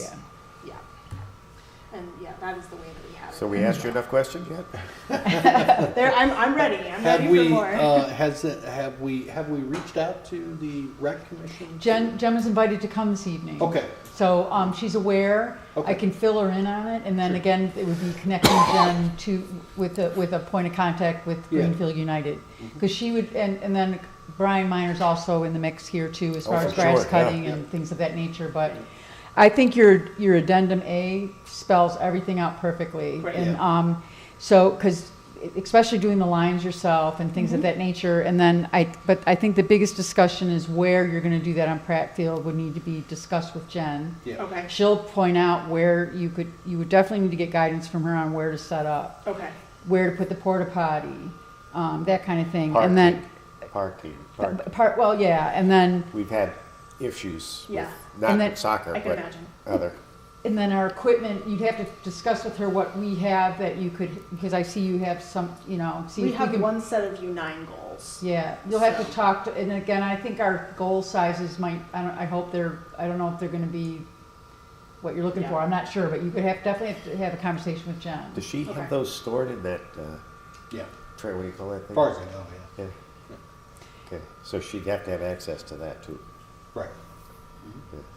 Yeah. Yeah. And yeah, that is the way that we had it. So we asked you enough questions yet? I'm ready. I'm Have ready we, for more. have we reached out to the rec commission? Jen was invited to come this evening. Okay, So she's aware. Okay. I can fill her in on it, and then Sure. again, it would be connecting Jen with a point of contact with Yeah. Greenfield United, because she would, and then Brian Minor's also in the mix here too, as Oh, far for as grass sure, yeah. cutting and things of that nature. But I think your addendum A spells everything out perfectly, Great. and so because especially doing the lines yourself and things of that nature. And then but I think the biggest discussion is where you're going to do that on Pratt Field would need to be discussed with Jen. yeah. Okay. She'll point out where you would definitely need to get guidance from her on where to set up, Okay. where to put the porta potty, that kind of thing. And then Parking. well, yeah, and then We've had issues with, Yeah. not And then- soccer, I can but imagine. other. our equipment, you'd have to discuss with her what we have that you could, because I see you have some, see We if have can. one set of U9 goals. Yeah, you'll have to So- talk to, and again, I think our goal sizes might, I don't know if they're gonna be what you're looking Yeah. for, I'm not sure, but you could definitely have to have a conversation with Jen. Does she Okay. have those stored in that, Yeah, what do you call that as thing? far as I know, yeah. Yeah. Okay, so she'd have to have access to that too. Right.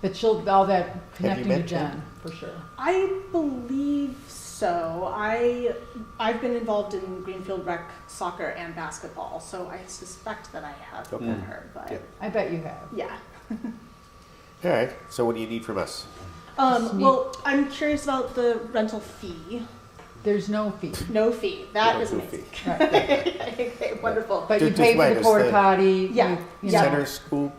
But all that connecting to met Jen? Jen, for sure. I believe so. I've been involved in Greenfield Rec soccer and basketball, so I suspect that I have Okay. met her. But Yeah. I bet you have. yeah. All right, so what do you need from us? Well, I'm curious about the rental fee. There's no fee. No fee. That No is fee. amazing. Right. Okay, wonderful. But you Just pay for wait, the is porta the- potty. Yeah, you yeah. know. Center school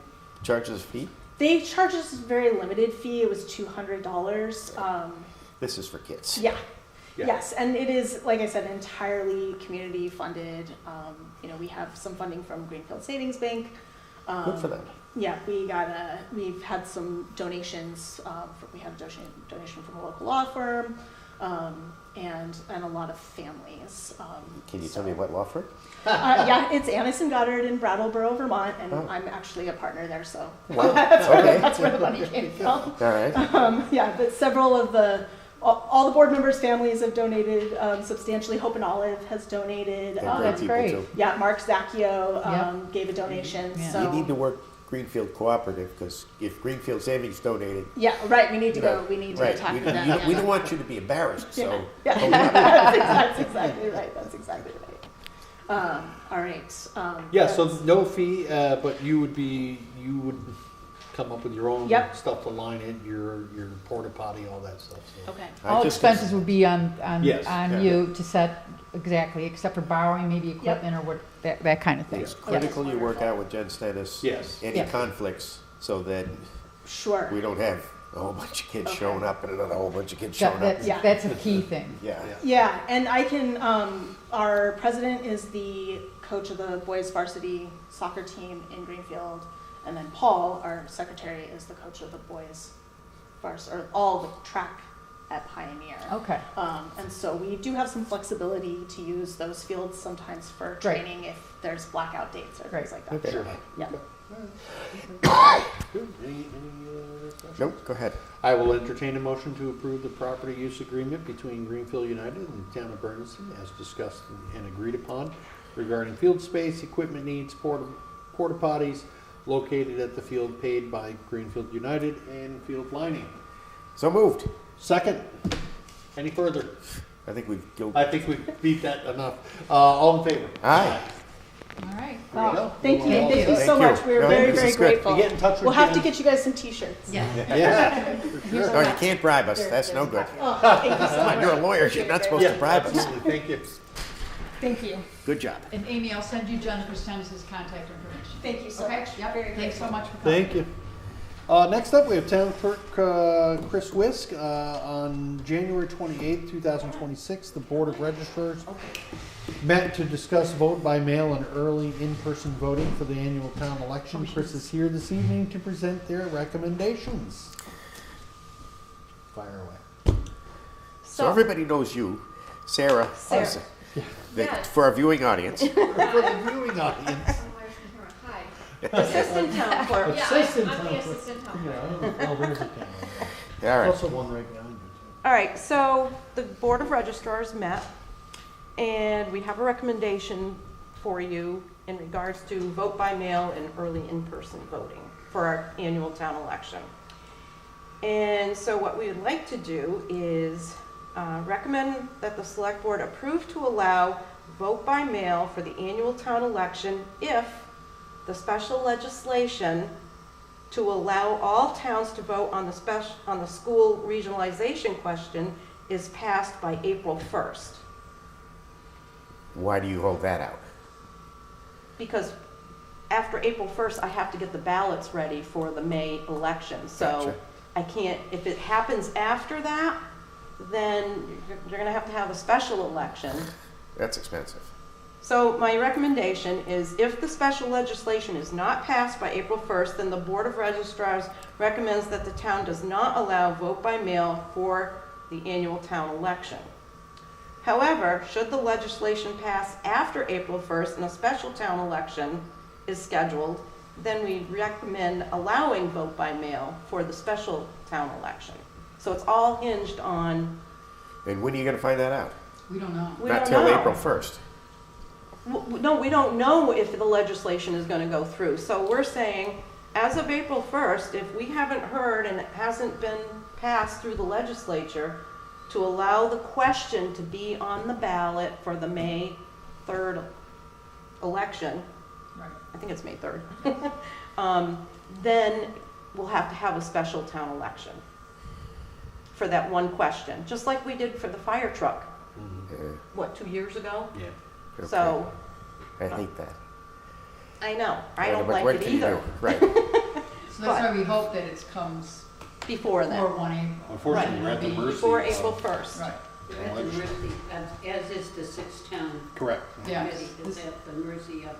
charges a fee? They charge us a very limited fee. It was $200. This is for kids. Yeah. Yeah. Yes, and it is, like I said, entirely community funded. We have some funding from Greenfield Savings Bank. Good for them. Yeah, we've had some donations. We had a donation from a local law firm, and a lot of families. Can you tell me what law firm? Yeah, it's Annis and Goddard in Brattleboro, Vermont, and Oh. I'm actually a partner there, so Wow, okay. that's where the money came from. All right. Yeah, but several of all the board members' families have donated substantially. Hope and Olive has donated. They're great that's people, great. too. Yeah, Mark Zacchio Yep. gave a donation. Yeah. So You need to work Greenfield Cooperative, because if Greenfield Savings donated, yeah, right. We need to you know, go. We need to right, talk we, to them. you- Yeah. we don't want you to be embarrassed, so. Yeah, hold up. that's exactly right. That's exactly right. All right. Yeah, so that's- no fee, but you would come up with your own Yep. stuff to line it, your porta potty, all that stuff. So. Okay. I All just- expenses would be on Yes. Yeah. you to set, exactly, except for borrowing maybe equipment or what, that kind of thing. It's Yep. critical you work out with Jen Stennis. Yes. Any Yeah. conflicts, so that Sure. we don't have a whole bunch of kids Okay. showing up and another whole bunch of kids showing up. That's, Yeah. that's a key thing. Yeah. Yeah, and I can, our president is the coach of the boys varsity soccer team in Greenfield, and then Paul, our secretary, is the coach of the boys or all the track at Pioneer. Okay, And so we do have some flexibility to use those fields sometimes for Great. training if there's blackout dates or Great. things like that. Okay. Sure. Yeah. Good. Any questions? Nope, go ahead. I will entertain a motion to approve the property use agreement between Greenfield United and the town of Bernardston as discussed and agreed upon regarding field space, equipment needs, porta potties located at the field paid by Greenfield United and field lining. So moved. Second, any further? I think we've killed. I think we beat that enough. All in favor? Aye. all right. There you go. Thank you, thank you Thank so you. much. We're No, very, this very is good. grateful. You get in touch with We'll have to Jen. get you guys some t-shirts. Yeah. No, you can't bribe us. That's no good. Oh, thank you so Come on, much. you're a lawyer. You're not supposed to Yeah, bribe us. absolutely. Thank you. Thank you. Good job. And Amy, I'll send you Jennifer Stennis's contact information. Thank you so Okay, much. yep, Very thanks so grateful. much for coming. Thank you. Next up, we have Town Clerk Chris Wisk. On January 28th, 2026, the Board of Registrars met to discuss vote by mail and early in-person voting for the annual town election. Chris is here this evening to present their recommendations. Fire away. So everybody knows you, Sarah. Sarah. For our viewing audience. For the viewing audience. Assistant town clerk. Assistant I'm town the clerk. assistant town Yeah, clerk. oh, there's a camera. All right. Also one right behind you. All right, so the Board of Registrars met, and we have a recommendation for you in regards to vote by mail and early in-person voting for our annual town election. And so what we would like to do is recommend that the Select Board approve to allow vote by mail for the annual town election if the special legislation to allow all towns to vote on the school regionalization question is passed by April 1st. Why do you hold that out? Because after April 1st, I have to get the ballots ready for the May election. So Gotcha. I can't, if it happens after that, then you're gonna have to have a special election. That's expensive. So my recommendation is if the special legislation is not passed by April 1st, then the Board of Registrars recommends that the town does not allow vote by mail for the annual town election. However, should the legislation pass after April 1st and a special town election is scheduled, then we recommend allowing vote by mail for the special town election. So it's all hinged on, And when are you going to find that out? We don't know. we Not don't till know. April 1st. No, we don't know if the legislation is gonna go through. So we're saying, as of April 1st, if we haven't heard and it hasn't been passed through the legislature to allow the question to be on the ballot for the May 3rd election, Right. I think it's May 3rd, then we'll have to have a special town election for that one question, just like we did for the fire truck, what, 2 years ago? Yeah. Okay. So, I hate that. I know, I Yeah, don't but like what it can you either. do? Right. So that's why we hope that it comes before then. before 1 April. Unfortunately, we're at the Right. mercy. Before of- April 1st. Right, You're at the mercy, as is the six-town Correct. yeah. committee, is at the mercy of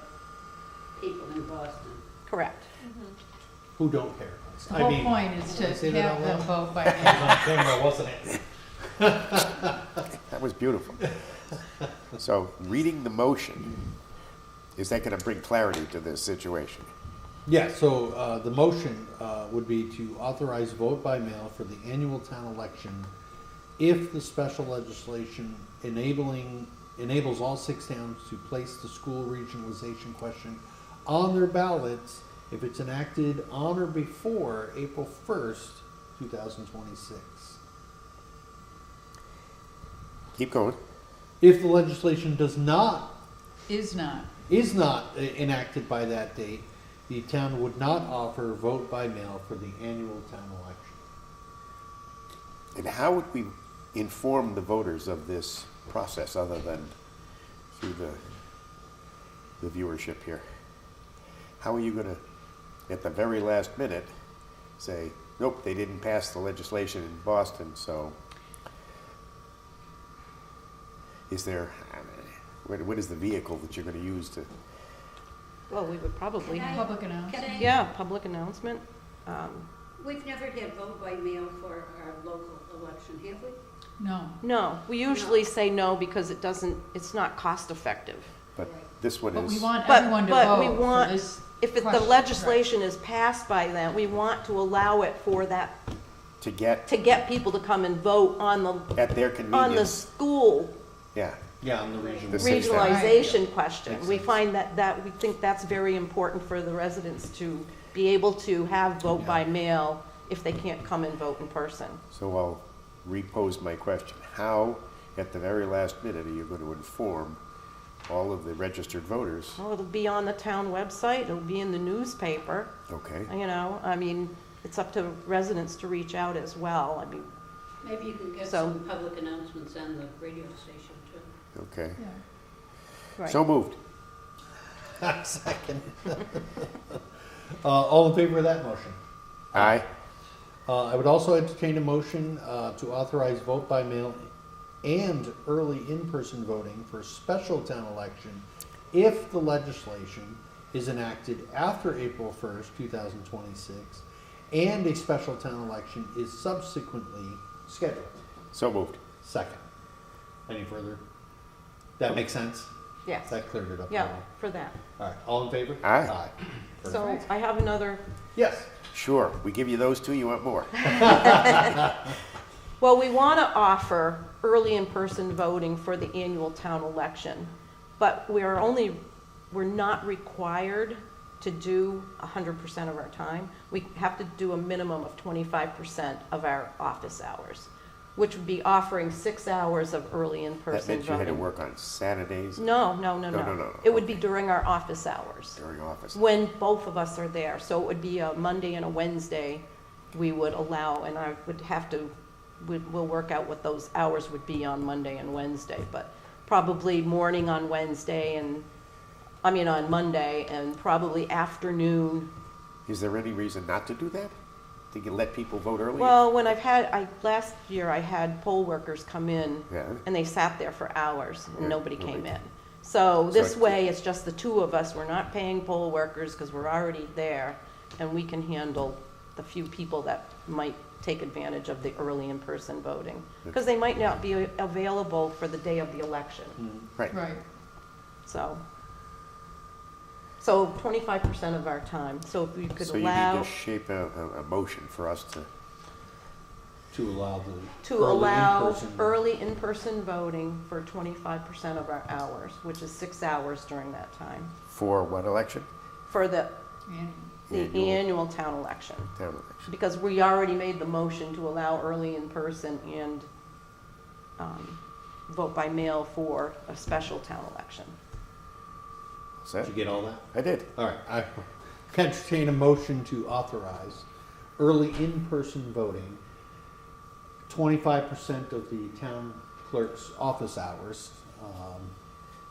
people in Boston. Correct. Who don't care. The whole point is did I say to that have out them loud? vote by It was mail. on camera, wasn't it? That was beautiful. So, reading the motion, is that gonna bring clarity to this situation? Yeah, so the motion would be to authorize vote by mail for the annual town election if the special legislation enables all 6 towns to place the school regionalization question on their ballots if it's enacted on or before April 1st, 2026. Keep going. If the legislation is not Is not. enacted by that date, the town would not offer vote by mail for the annual town election. And how would we inform the voters of this process other than through the viewership here? How are you gonna, at the very last minute, say, nope, they didn't pass the legislation in Boston, so is there, what is the vehicle that you're gonna use to, Well, we would probably, Can I- Public announcement. Can I? yeah, public announcement. We've never had vote by mail for our local election, have we? No. No, we usually say no because it's not cost effective. but this one But we is, want But- everyone to but we vote for want- this. If the question, legislation is passed by then, we want to allow it for that, to get to get people to come and vote on at their the convenience, school yeah. Yeah, on the regional. The six towns. regionalization question. Makes We sense. find we think that's very important for the residents to be able to have vote by mail if they can't come and vote in person. So I'll repose my question. How, at the very last minute, are you going to inform all of the registered voters? Well, it'll be on the town website, it'll be in the newspaper, Okay, you know, I mean, it's up to residents to reach out as well. I mean, Maybe you can get So- some public announcements on the radio station too. okay. Yeah. right. So moved. Second. All in favor of that motion? Aye. I would also entertain a motion to authorize vote by mail and early in-person voting for a special town election if the legislation is enacted after April 1st, 2026, and a special town election is subsequently scheduled. So moved. Second. Any further? That makes sense? Yes, That cleared it up a yeah, little. for that. All right, all in favor? Aye. So Perfect. I have another, Yes. Sure, we give you those two, you want more? well, we want to offer early in-person voting for the annual town election, but we're not required to do 100% of our time. We have to do a minimum of 25% of our office hours, which would be offering 6 hours of early That in-person meant you had to voting. work on Saturdays No. No. It would be Okay. during our office hours, during office. when both of us are there. So it would be a Monday and a Wednesday we would allow, and I would have to, we'll work out what those hours would be on Monday and Wednesday, but probably morning on Wednesday on Monday, and probably afternoon. Is there any reason not to do that? To let people vote early? Well, when last year I had poll workers come in, Yeah. and they sat there for hours, and Yeah, nobody nobody came came. in. So this So- way, it's just the two of us, we're not paying poll workers, because we're already there, and we can handle the few people that might take advantage of the early in-person voting. Because they might not be available for the day of the election, Right. Right. so 25% of our time, so if we could So you need allow, to shape a motion for us To allow the to early allow in-person- early in-person voting for 25% of our hours, which is 6 hours during that time, for what election? for the And annual town election. Town election. Because we already made the motion to allow early in-person and vote by mail for a special town election. What's that? Did you get all that? I did. All right, I entertain a motion to authorize early in-person voting, 25% of the town clerk's office hours,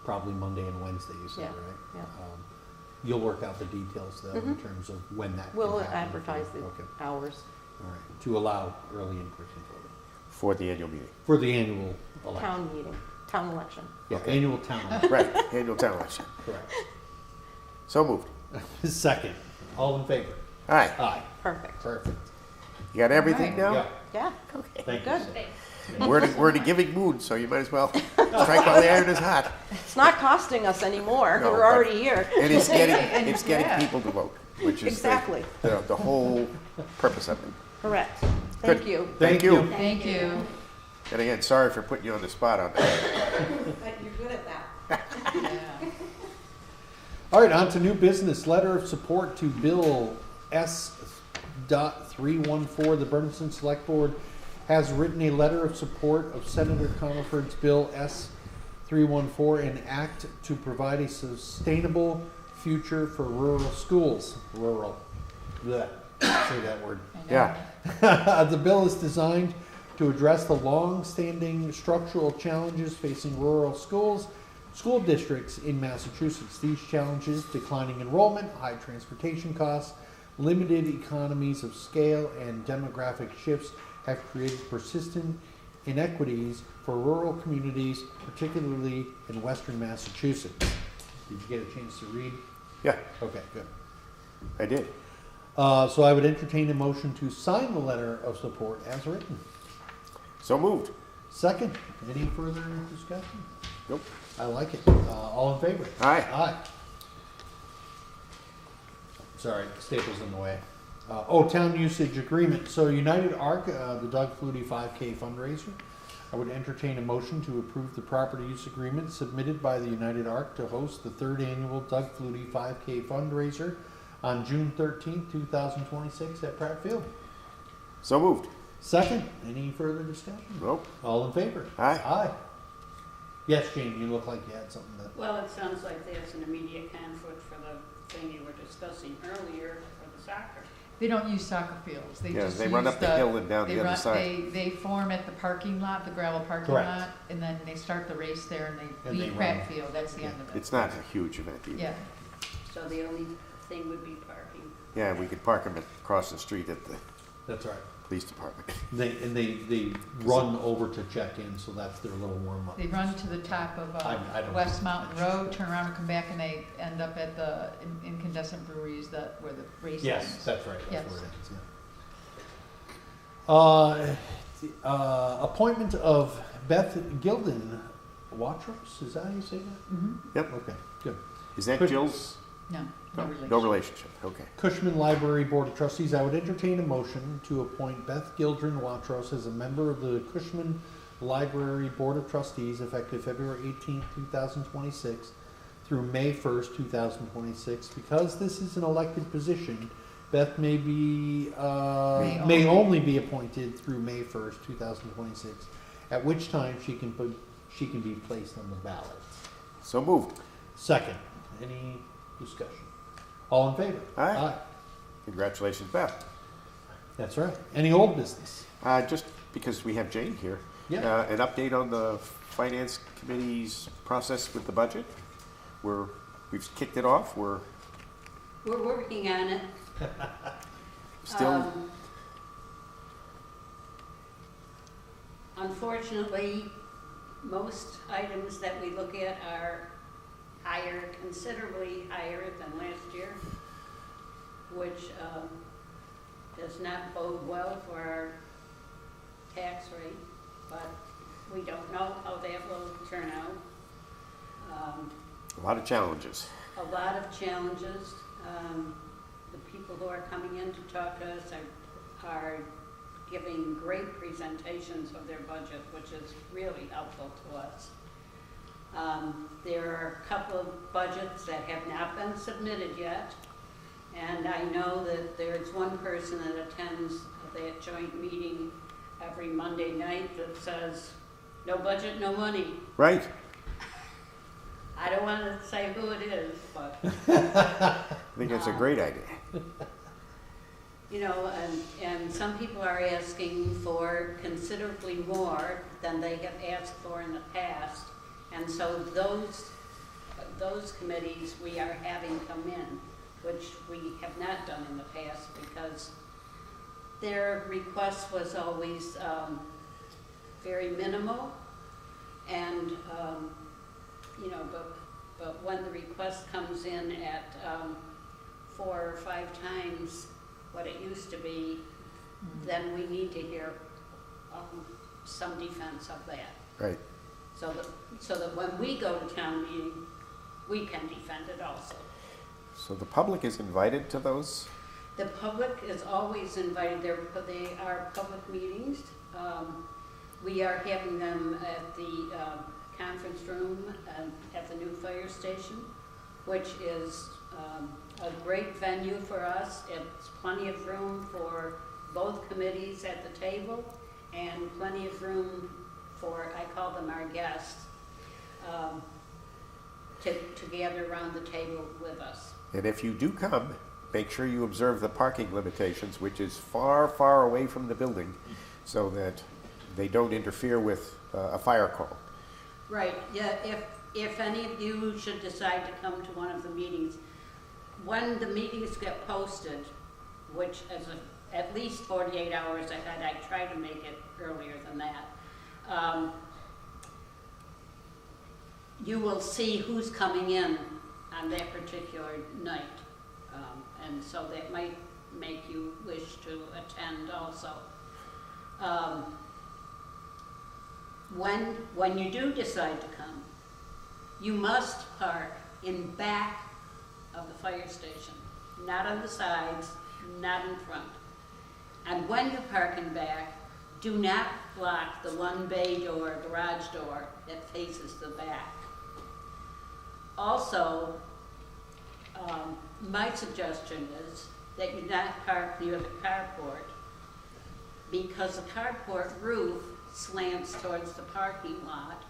probably Monday and Wednesday, you said, Yeah, right? yeah. you'll work out the details though in terms of when that can We'll happen. advertise the Okay, hours. all right, to allow early in-person voting For the annual meeting. for the annual election. Town meeting, town election. Yeah, annual town election, Right, annual town election. correct. So moved. Second, all in favor? All right, Aye, Perfect. perfect. you got everything now? Yeah, Yeah, thank you. good. We're in a giving mood, so you might as well strike while the iron is hot. It's not costing us anymore. No, We're but- already here. And it's And- getting yeah. people to vote, which is Exactly. the whole purpose of it. Correct. Good. Thank you. Thank you. Thank you. And again, sorry for putting you on the spot on that. But you're good at that. Yeah. All right, on to new business. Letter of support to Bill S.314. The Bernardston Select Board has written a letter of support of Senator Comerford's Bill S.314, an act to provide a sustainable future for rural schools. Rural. Blech. Say that word. I know. Yeah, The bill is designed to address the long-standing structural challenges facing rural schools, school districts in Massachusetts. These challenges, declining enrollment, high transportation costs, limited economies of scale, and demographic shifts have created persistent inequities for rural communities, particularly in western Massachusetts. Did you get a chance to read? yeah, Okay, good. I did. So I would entertain a motion to sign the letter of support as written. So moved. Second, any further discussion? Nope. I like it. All in favor? Aye. Aye. Sorry, staples in the way. Town usage agreement. So United Arc, the Doug Flutie 5K fundraiser. I would entertain a motion to approve the property use agreement submitted by the United Arc to host the third annual Doug Flutie 5K fundraiser on June 13th, 2026 at Pratt Field. So moved. Second, any further discussion? Nope. All in favor? Aye. Aye. Yes, Jane, you look like you had something to. Well, it sounds like there's an immediate conflict for the thing you were discussing earlier for the soccer. They don't use soccer fields. They Yeah, just they run use up the hill and down they the other run- side. They form at the parking lot, the gravel parking Correct. lot, and then they start the race there and they And they leave run. Pratt Field. That's the end of it. It's not a huge event either. Yeah. So the only thing would be parking. Yeah, we could park them across the street at the That's right. police department. They run over to check in, so that's their little warm up. They run to the top of I don't West know. Mountain Road, turn around and come back, and they end up at the incandescent breweries where the race Yes, ends. that's right. That's Yes. where it is. Yeah. Appointment of Beth Gilden Watros. Is that how you say that? Mhm. Yep. Okay, good. Is that Good. Jill's? No, No, no relation. no relationship. Okay. Cushman Library Board of Trustees, I would entertain a motion to appoint Beth Gildren Watros as a member of the Cushman Library Board of Trustees effective February 18th, 2026 through May 1st, 2026. Because this is an elected position, Beth may only be appointed through May 1st, 2026, at which time she can be placed on the ballot. So moved. Second, any discussion? All in favor? Aye. Congratulations, Beth. That's right. Any old business? Just because we have Jane here, Yeah. an update on the Finance Committee's process with the budget. We've kicked it off. We're We're working on it. still, Unfortunately, most items that we look at are higher, considerably higher than last year, which does not bode well for our tax rate, but we don't know how that will turn out. a lot of challenges. A lot of challenges. The people who are coming in to talk to us are giving great presentations of their budget, which is really helpful to us. There are a couple of budgets that have not been submitted yet, and I know that there's one person that attends that joint meeting every Monday night that says, "No budget, no money." Right. I don't want to say who it is, but I think that's a great idea. you know, and some people are asking for considerably more than they have asked for in the past. And so those those committees we are having come in, which we have not done in the past because their request was always very minimal, and but when the request comes in at 4 or 5 times what it used to be, then we need to hear some defense of that. Right. So that when we go to town meeting, we can defend it also. So the public is invited to those? The public is always invited there, but they are public meetings. We are having them at the conference room at the new fire station, which is a great venue for us. It's plenty of room for both committees at the table and plenty of room for, I call them our guests, to gather around the table with us. And if you do come, make sure you observe the parking limitations, which is far, far away from the building, so that they don't interfere with a fire call. Right, yeah, if any of you should decide to come to one of the meetings, when the meetings get posted, which is at least 48 hours ahead, I try to make it earlier than that, you will see who's coming in on that particular night. And so that might make you wish to attend also. When you do decide to come, you must park in back of the fire station, not on the sides, not in front. And when you park in back, do not block the one bay door, garage door that faces the back. Also, my suggestion is that you not park near the carport, because the carport roof slants towards the parking lot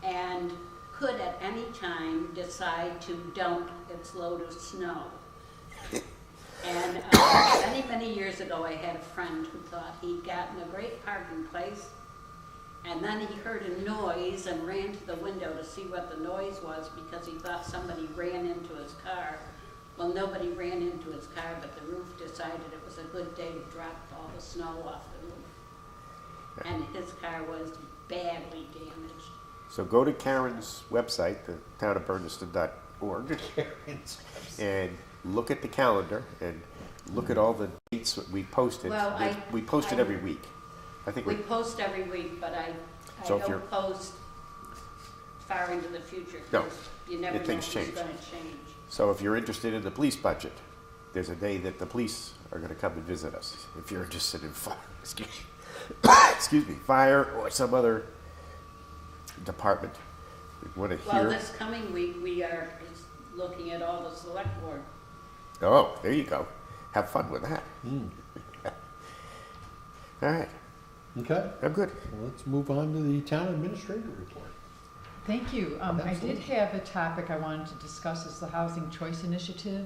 and could at any time decide to dump its load of snow. And many years ago, I had a friend who thought he'd gotten a great parking place, and then he heard a noise and ran to the window to see what the noise was because he thought somebody ran into his car. Well, nobody ran into his car, but the roof decided it was a good day to drop all the snow off the roof. And his car was badly damaged. So go to Karen's website, the townofbernardston.org, and look at the calendar and look at all the dates that we posted. Well, we post it every week. I think we post every week, but I So if you're- don't post far into the future No, because you never know things what's change. going to change. So if you're interested in the police budget, there's a day that the police are going to come and visit us. If you're interested in fire, excuse me, fire or some other department, we want to Well, hear. this coming week, we are looking at all the select board. Oh, there you go. Have fun with that. All right, Okay, I'm good. well, let's move on to the town administrator report. Thank you. I did Absolutely. have a topic I wanted to discuss, is the Housing Choice Initiative,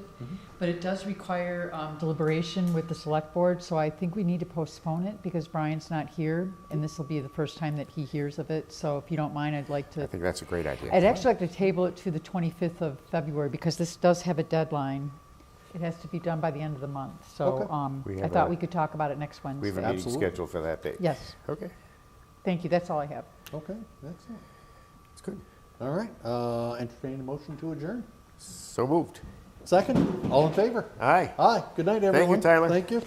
but it does require deliberation with the select board, so I think we need to postpone it because Brian's not here, and this will be the first time that he hears of it, so if you don't mind, I'd like I to, think that's a great idea. I'd actually like to table it to the 25th of February because this does have a deadline. It has to be done by the end of the month, so Okay. We I have thought a- we could talk about it next We have a Wednesday. meeting Absolutely. scheduled for that date. Yes, Okay, thank you, that's all I have. Okay, excellent. it's good. All right, entertain a motion to adjourn. So moved. Second, all in favor? Aye. Aye, good night, everyone. Tyler. Thank you.